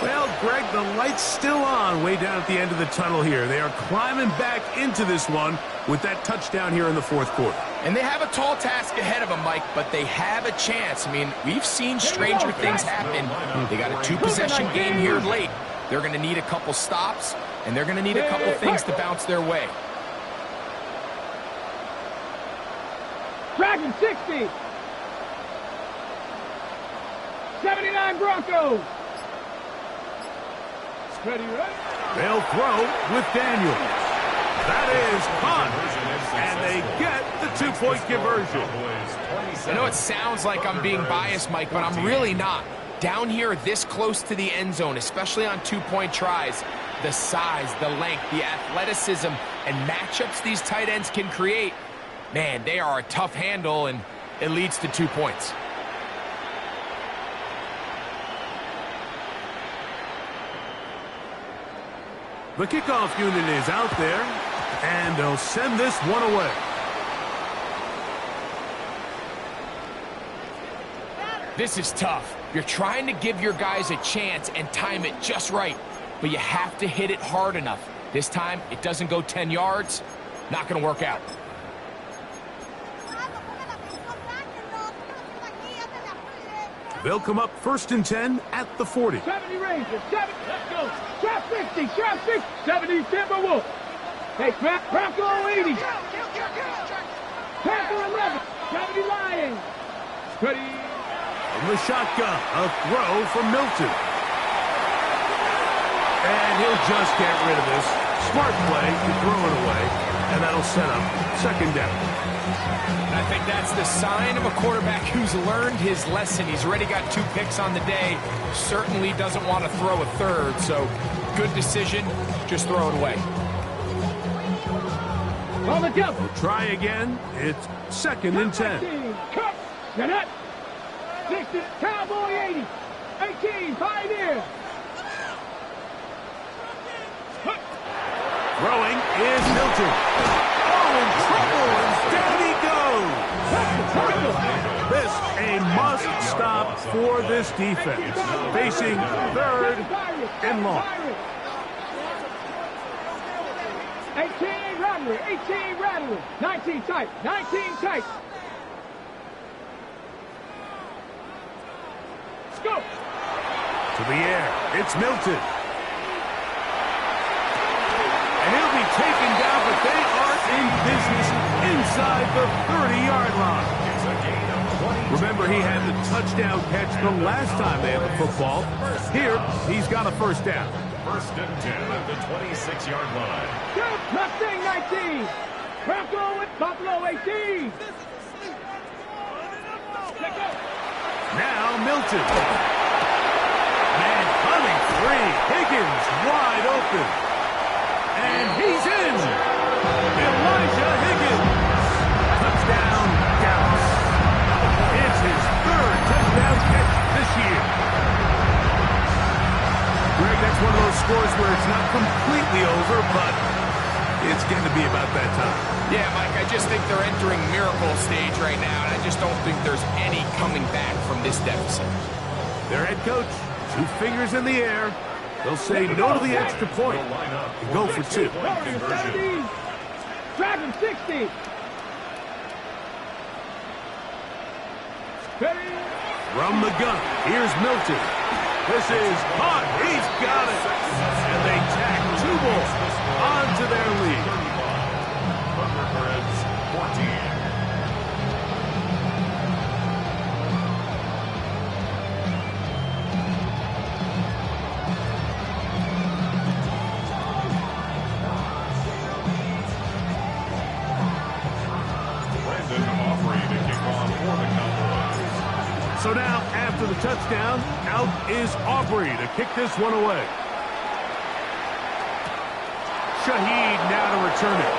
Well, Greg, the light's still on way down at the end of the tunnel here. They are climbing back into this one with that touchdown here in the 4th quarter. And they have a tall task ahead of them, Mike, but they have a chance. I mean, we've seen stranger things happen. They got a 2-possession game here late. They're going to need a couple stops, and they're going to need a couple things to bounce their way. Dragon 60. 79 Broncos. Ready, right? They'll throw with Daniels. That is caught. And they get the 2-point conversion. I know it sounds like I'm being biased, Mike, but I'm really not. Down here this close to the end zone, especially on 2-point tries, the size, the length, the athleticism, and matchups these tight ends can create, man, they are a tough handle, and it leads to 2 points. The kickoff unit is out there, and they'll send this one away. This is tough. You're trying to give your guys a chance and time it just right, but you have to hit it hard enough. This time, it doesn't go 10 yards. Not going to work out. They'll come up 1st and 10 at the 40. 70 Rangers. 70. Let's go. Trap 60. Trap 60. 70 Timberwolves. Hey, Bronco 80. Panther 11. 70 Lions. Ready. From the shotgun, a throw from Milton. And he'll just get rid of this. Smart play to throw it away, and that'll set up 2nd down. And I think that's the sign of a quarterback who's learned his lesson. He's already got 2 picks on the day. Certainly doesn't want to throw a 3rd, so good decision. Just throw it away. On the jump. We'll try again. It's 2nd and 10. Cut. Get it. 60. Cowboy 80. 18. Pioneer. Throwing is Milton. Oh, in trouble, and down he goes. This a must-stop for this defense. Facing 3rd and long. 18 Rattler. 18 Rattler. 19 tight. 19 tight. Let's go. To the air. It's Milton. And he'll be taken down, but they are in business inside the 30-yard line. Remember, he had the touchdown catch the last time they had the football. Here, he's got a 1st down. 1st and 10 at the 26-yard line. Mustang 19. Bronco with Buffalo 18. Now Milton. Man coming free. Higgins wide open. And he's in. Elijah Higgins. Touchdown, Dallas. It's his 3rd touchdown catch this year. Greg, that's one of those scores where it's not completely over, but it's going to be about that time. Yeah, Mike, I just think they're entering miracle stage right now, and I just don't think there's any coming back from this deficit. Their head coach, 2 fingers in the air. They'll say no to the extra point and go for 2. Dragon 60. From the gun, here's Milton. This is caught. He's got it. And they tack 2 more onto their lead. Thunderbirds 14. So now, after the touchdown, out is Aubrey to kick this one away. Shaheed now to return it.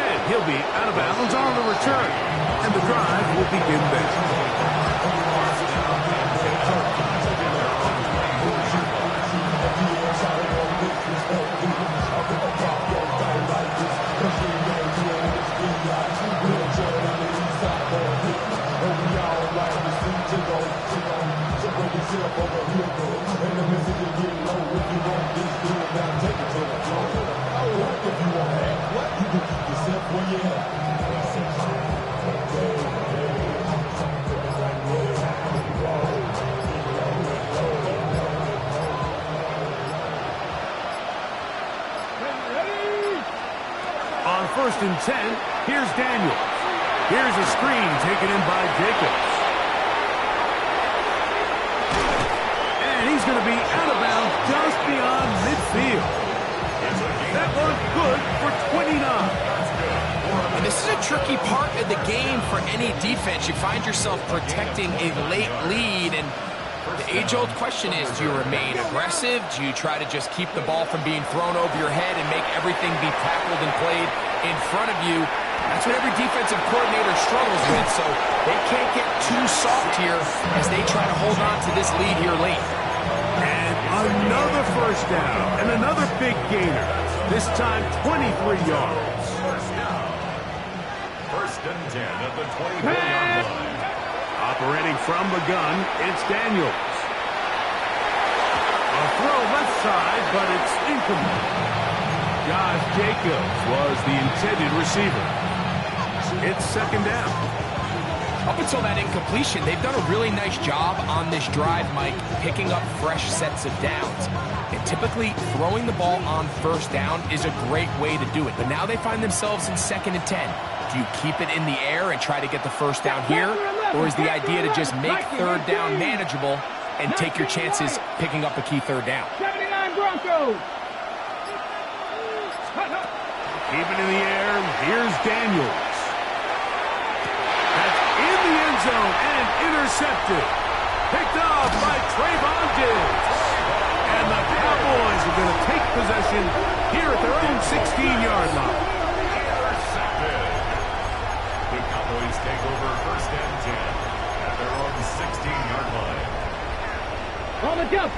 And he'll be out of bounds on the return. And the drive will begin there. On 1st and 10, here's Daniel. Here's a screen taken in by Jacobs. And he's going to be out of bounds just beyond midfield. That one good for 29. And this is a tricky part of the game for any defense. You find yourself protecting a late lead, and the age-old question is, do you remain aggressive? Do you try to just keep the ball from being thrown over your head and make everything be tackled and played in front of you? That's what every defensive coordinator struggles with, so they can't get too soft here as they try to hold on to this lead here late. And another first down, and another big gainer. This time 23 yards. First and 10 at the 24-yard line. Operating from the gun, it's Daniels. A throw left side, but it's incomplete. Josh Jacobs was the intended receiver. It's 2nd down. Up until that incompletion, they've done a really nice job on this drive, Mike, picking up fresh sets of downs. And typically, throwing the ball on 1st down is a great way to do it. But now they find themselves in 2nd and 10. Do you keep it in the air and try to get the 1st down here? Or is the idea to just make 3rd down manageable and take your chances picking up a key 3rd down? 79 Broncos. Keep it in the air. Here's Daniels. That's in the end zone and intercepted. Picked off by Trayvon Diggs. And the Cowboys are going to take possession here at their own 16-yard line. Intercepted. The Cowboys take over 1st and 10 at their own 16-yard line. On the jump.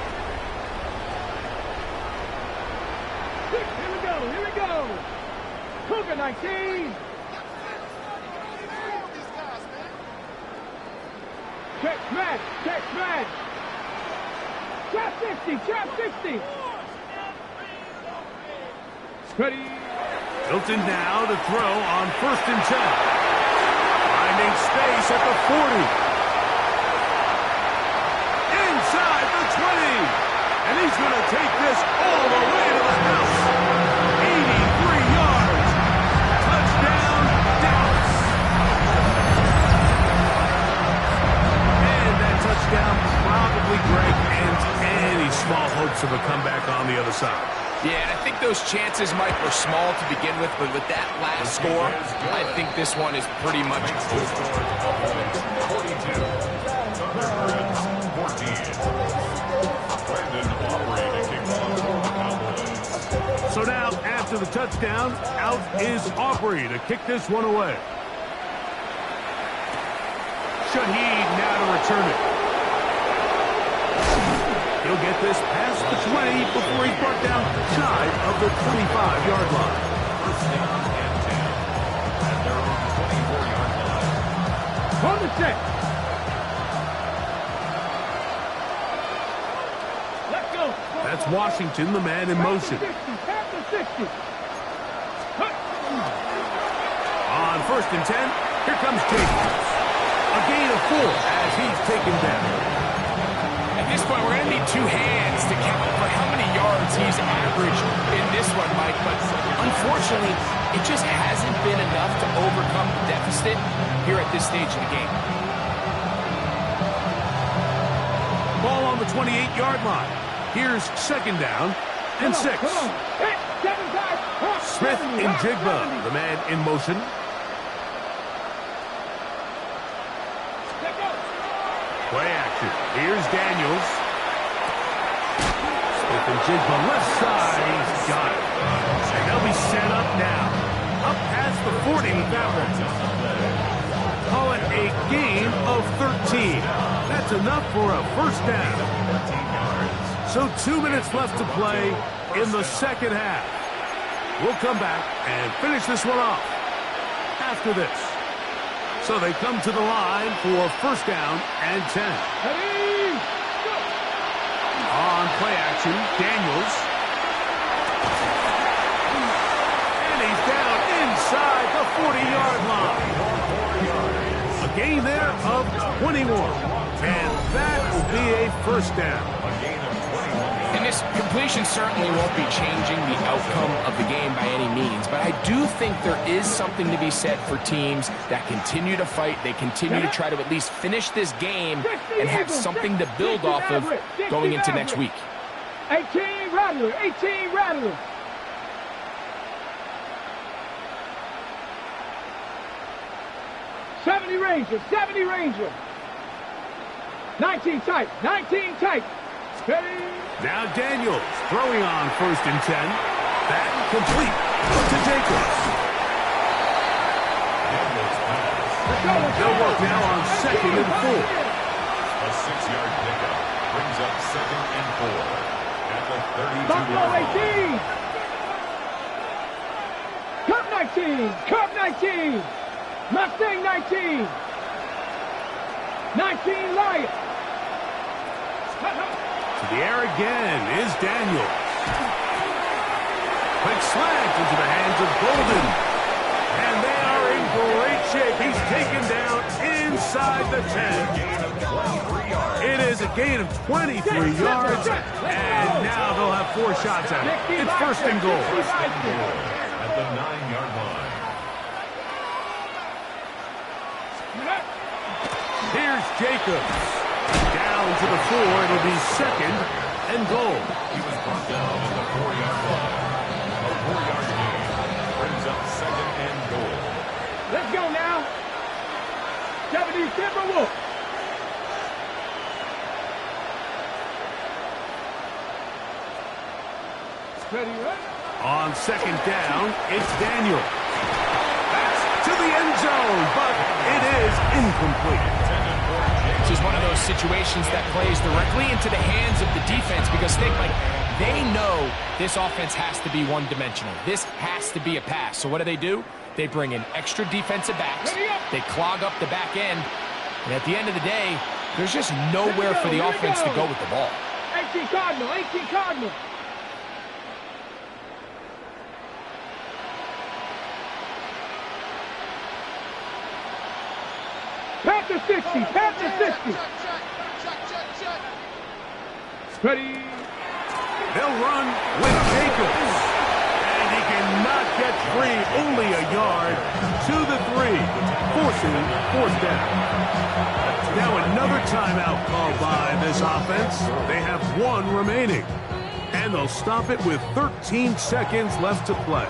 Here we go. Here we go. Cougar 19. Check smash. Check smash. Trap 60. Trap 60. Ready. Hilton now to throw on 1st and 10. Finding space at the 40. Inside the 20. And he's going to take this all the way to the house. 83 yards. Touchdown, Dallas. And that touchdown probably, Greg, ends any small hopes of a comeback on the other side. Yeah, and I think those chances, Mike, were small to begin with, but with that last score, I think this one is pretty much over. 42. Thunderbirds 14. Brandon Aubrey to kick off for the Cowboys. So now, after the touchdown, out is Aubrey to kick this one away. Shaheed now to return it. He'll get this past the 20 before he's brought down shy of the 25-yard line. 1st down and 10 at their own 24-yard line. On the set. Let's go. That's Washington, the man in motion. Tap the 60. On 1st and 10, here comes Jacobs. A gain of 4 as he's taken down. this point, we're going to need two hands to count for how many yards he's averaged in this one, Mike. But unfortunately, it just hasn't been enough to overcome the deficit here at this stage of the game. Ball on the 28-yard line. Here's second down and 6. Smith in Jigba, the man in motion. Play action. Here's Daniels. Smith and Jigba left side. He's got it. And they'll be set up now. Up past the 40 with that one. Call it a gain of 13. That's enough for a first down. So 2 minutes left to play in the second half. We'll come back and finish this one off after this. So they come to the line for first down and 10. On play action, Daniels. And he's down inside the 40-yard line. A gain there of 21. And that will be a first down. And this completion certainly won't be changing the outcome of the game by any means, but I do think there is something to be said for teams that continue to fight. They continue to try to at least finish this game and have something to build off of going into next week. 18 Rattler, 18 Rattler. '70 Ranger, 70 Ranger. 19 tight, 19 tight. Ready? Now Daniels throwing on first and 10. That complete to Jacobs. They'll work now on second and 4. A 6-yard pickup brings up second and 4 at the 32. Buffalo 18. Cup 19. Cup 19. Mustang 19. 19 Lion. To the air again is Daniels. Quick slant into the hands of Golden. And they are in great shape. He's taken down inside the 10. It is a gain of 23 yards. And now they'll have 4 shots at it. It's first and goal. At the 9-yard line. Here's Jacobs. Down to the 4. It'll be second and goal. He was brought down at the 4-yard line. A 4-yard gain brings up second and goal. Let's go now. 70 Timberwolf. Ready, right? On second down, it's Daniel. That's to the end zone, but it is incomplete. This is one of those situations that plays directly into the hands of the defense because they know this offense has to be one-dimensional. This has to be a pass. So what do? They bring in extra defensive backs. They clog up the back end. And at the end of the day, there's just nowhere for the offense to go with the ball. 18 Cardinal, 18 Cardinal. Panther 60, Panther 60. Ready. They'll run with Jacobs. And he cannot get free. Only a yard to the 3. Forcing fourth down. Now another timeout called by this offense. They have 1 remaining. And they'll stop it with 13 seconds left to play.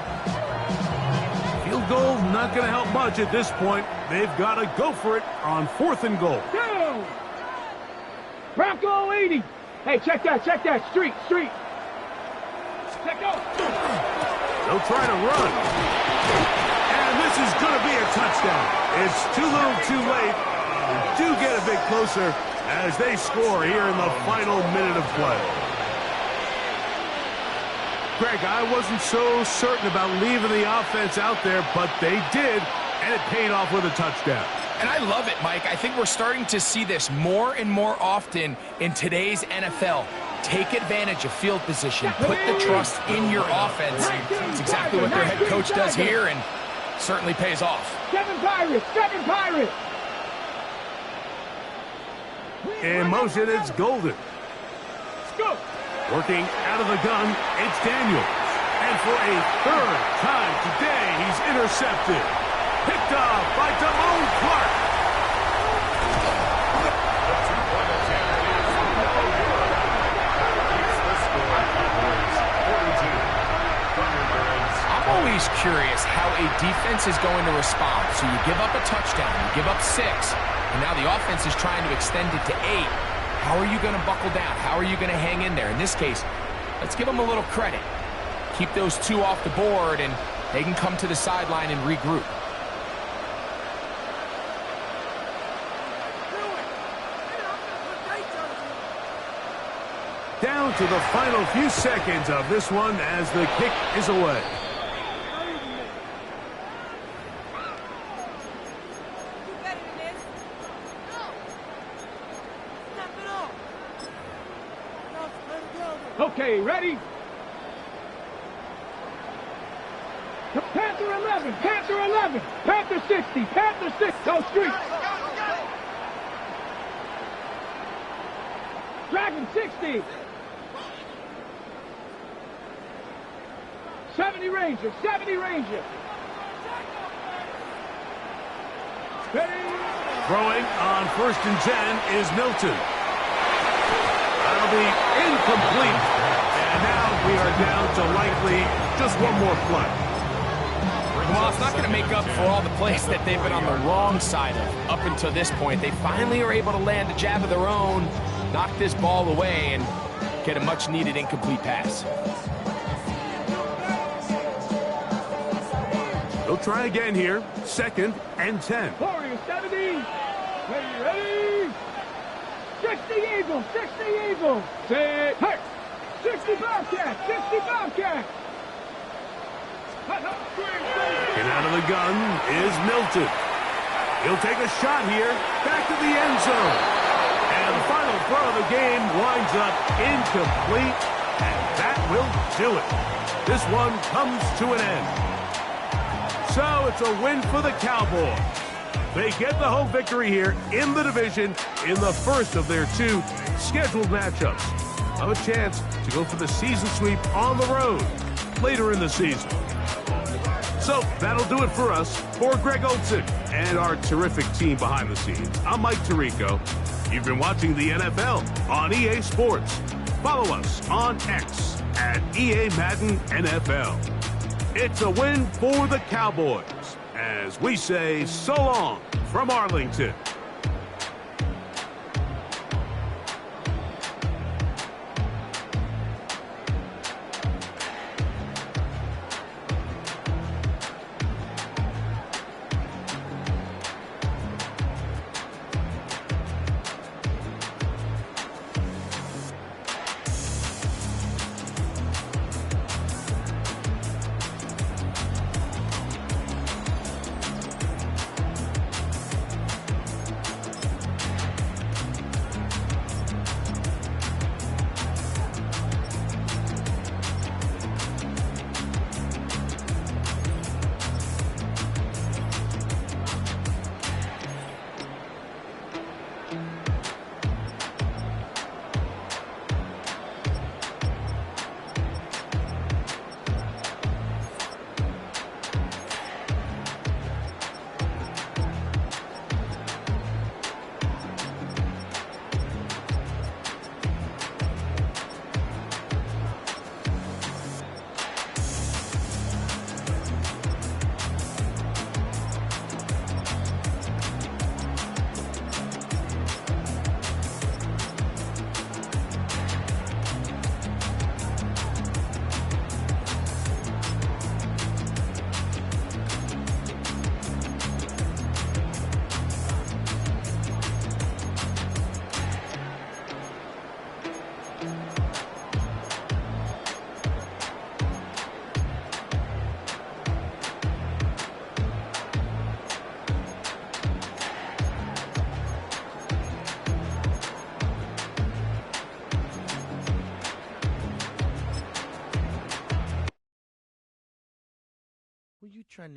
Field goal not going to help much at this point. They've got to go for it on 4th and goal. Go! Bronco 80. Hey, check that. Street. Check out. They'll try to run. And this is going to be a touchdown. It's too little too late. They do get a bit closer as they score here in the final minute of play. Greg, I wasn't so certain about leaving the offense out there, but they did, and it paid off with a touchdown. And I love it, Mike. I think we're starting to see this more and more often in today's NFL. Take advantage of field position. Put the trust in your offense. It's exactly what their head coach does here, and certainly pays off. 7 Pirates. In motion, it's Golden. Go. Working out of the gun, it's Daniels. And for a third time today, he's intercepted. Picked off by Damone Clark. The two-point attempt is no good. Keeps the score Cowboys 42. Thunderbirds. I'm always curious how a defense is going to respond. So you give up a touchdown, you give up 6, and now the offense is trying to extend it to 8. How are you going to buckle down? How are you going to hang in there? In this case, let's give them a little credit. Keep those 2 off the board, and they can come to the sideline and regroup. Down to the final few seconds of this one as the kick is away. Okay, ready? Panther 11, Panther 11, Panther 60, Panther 6, go street. Dragon 60. 70 Ranger, 70 Ranger. Throwing on 1st and 10 is Milton. That'll be incomplete. And now we are down to likely just one more play. Well, it's not going to make up for all the plays that they've been on the wrong side of up until this point. They finally are able to land a jab of their own, knock this ball away, and get a much-needed incomplete pass. They'll try again here. 2nd and 10. Warrior 70. Ready? 60 Eagles, 60 Eagles. Say, hey, 60 Bobcat, 60 Bobcat. And out of the gun is Milton. He'll take a shot here. Back to the end zone. And the final throw of the game winds up incomplete. And that will do it. This one comes to an end. So it's a win for the Cowboys. They get the home victory here in the division in the first of their 2 scheduled matchups. Have a chance to go for the season sweep on the road later in the season. So that'll do it for us. For Greg Olson and our terrific team behind the scenes, I'm Mike Tirico. You've been watching the NFL on EA Sports. Follow us on X at EA Madden NFL. It's a win for the Cowboys as we say so long from Arlington. Were you trying to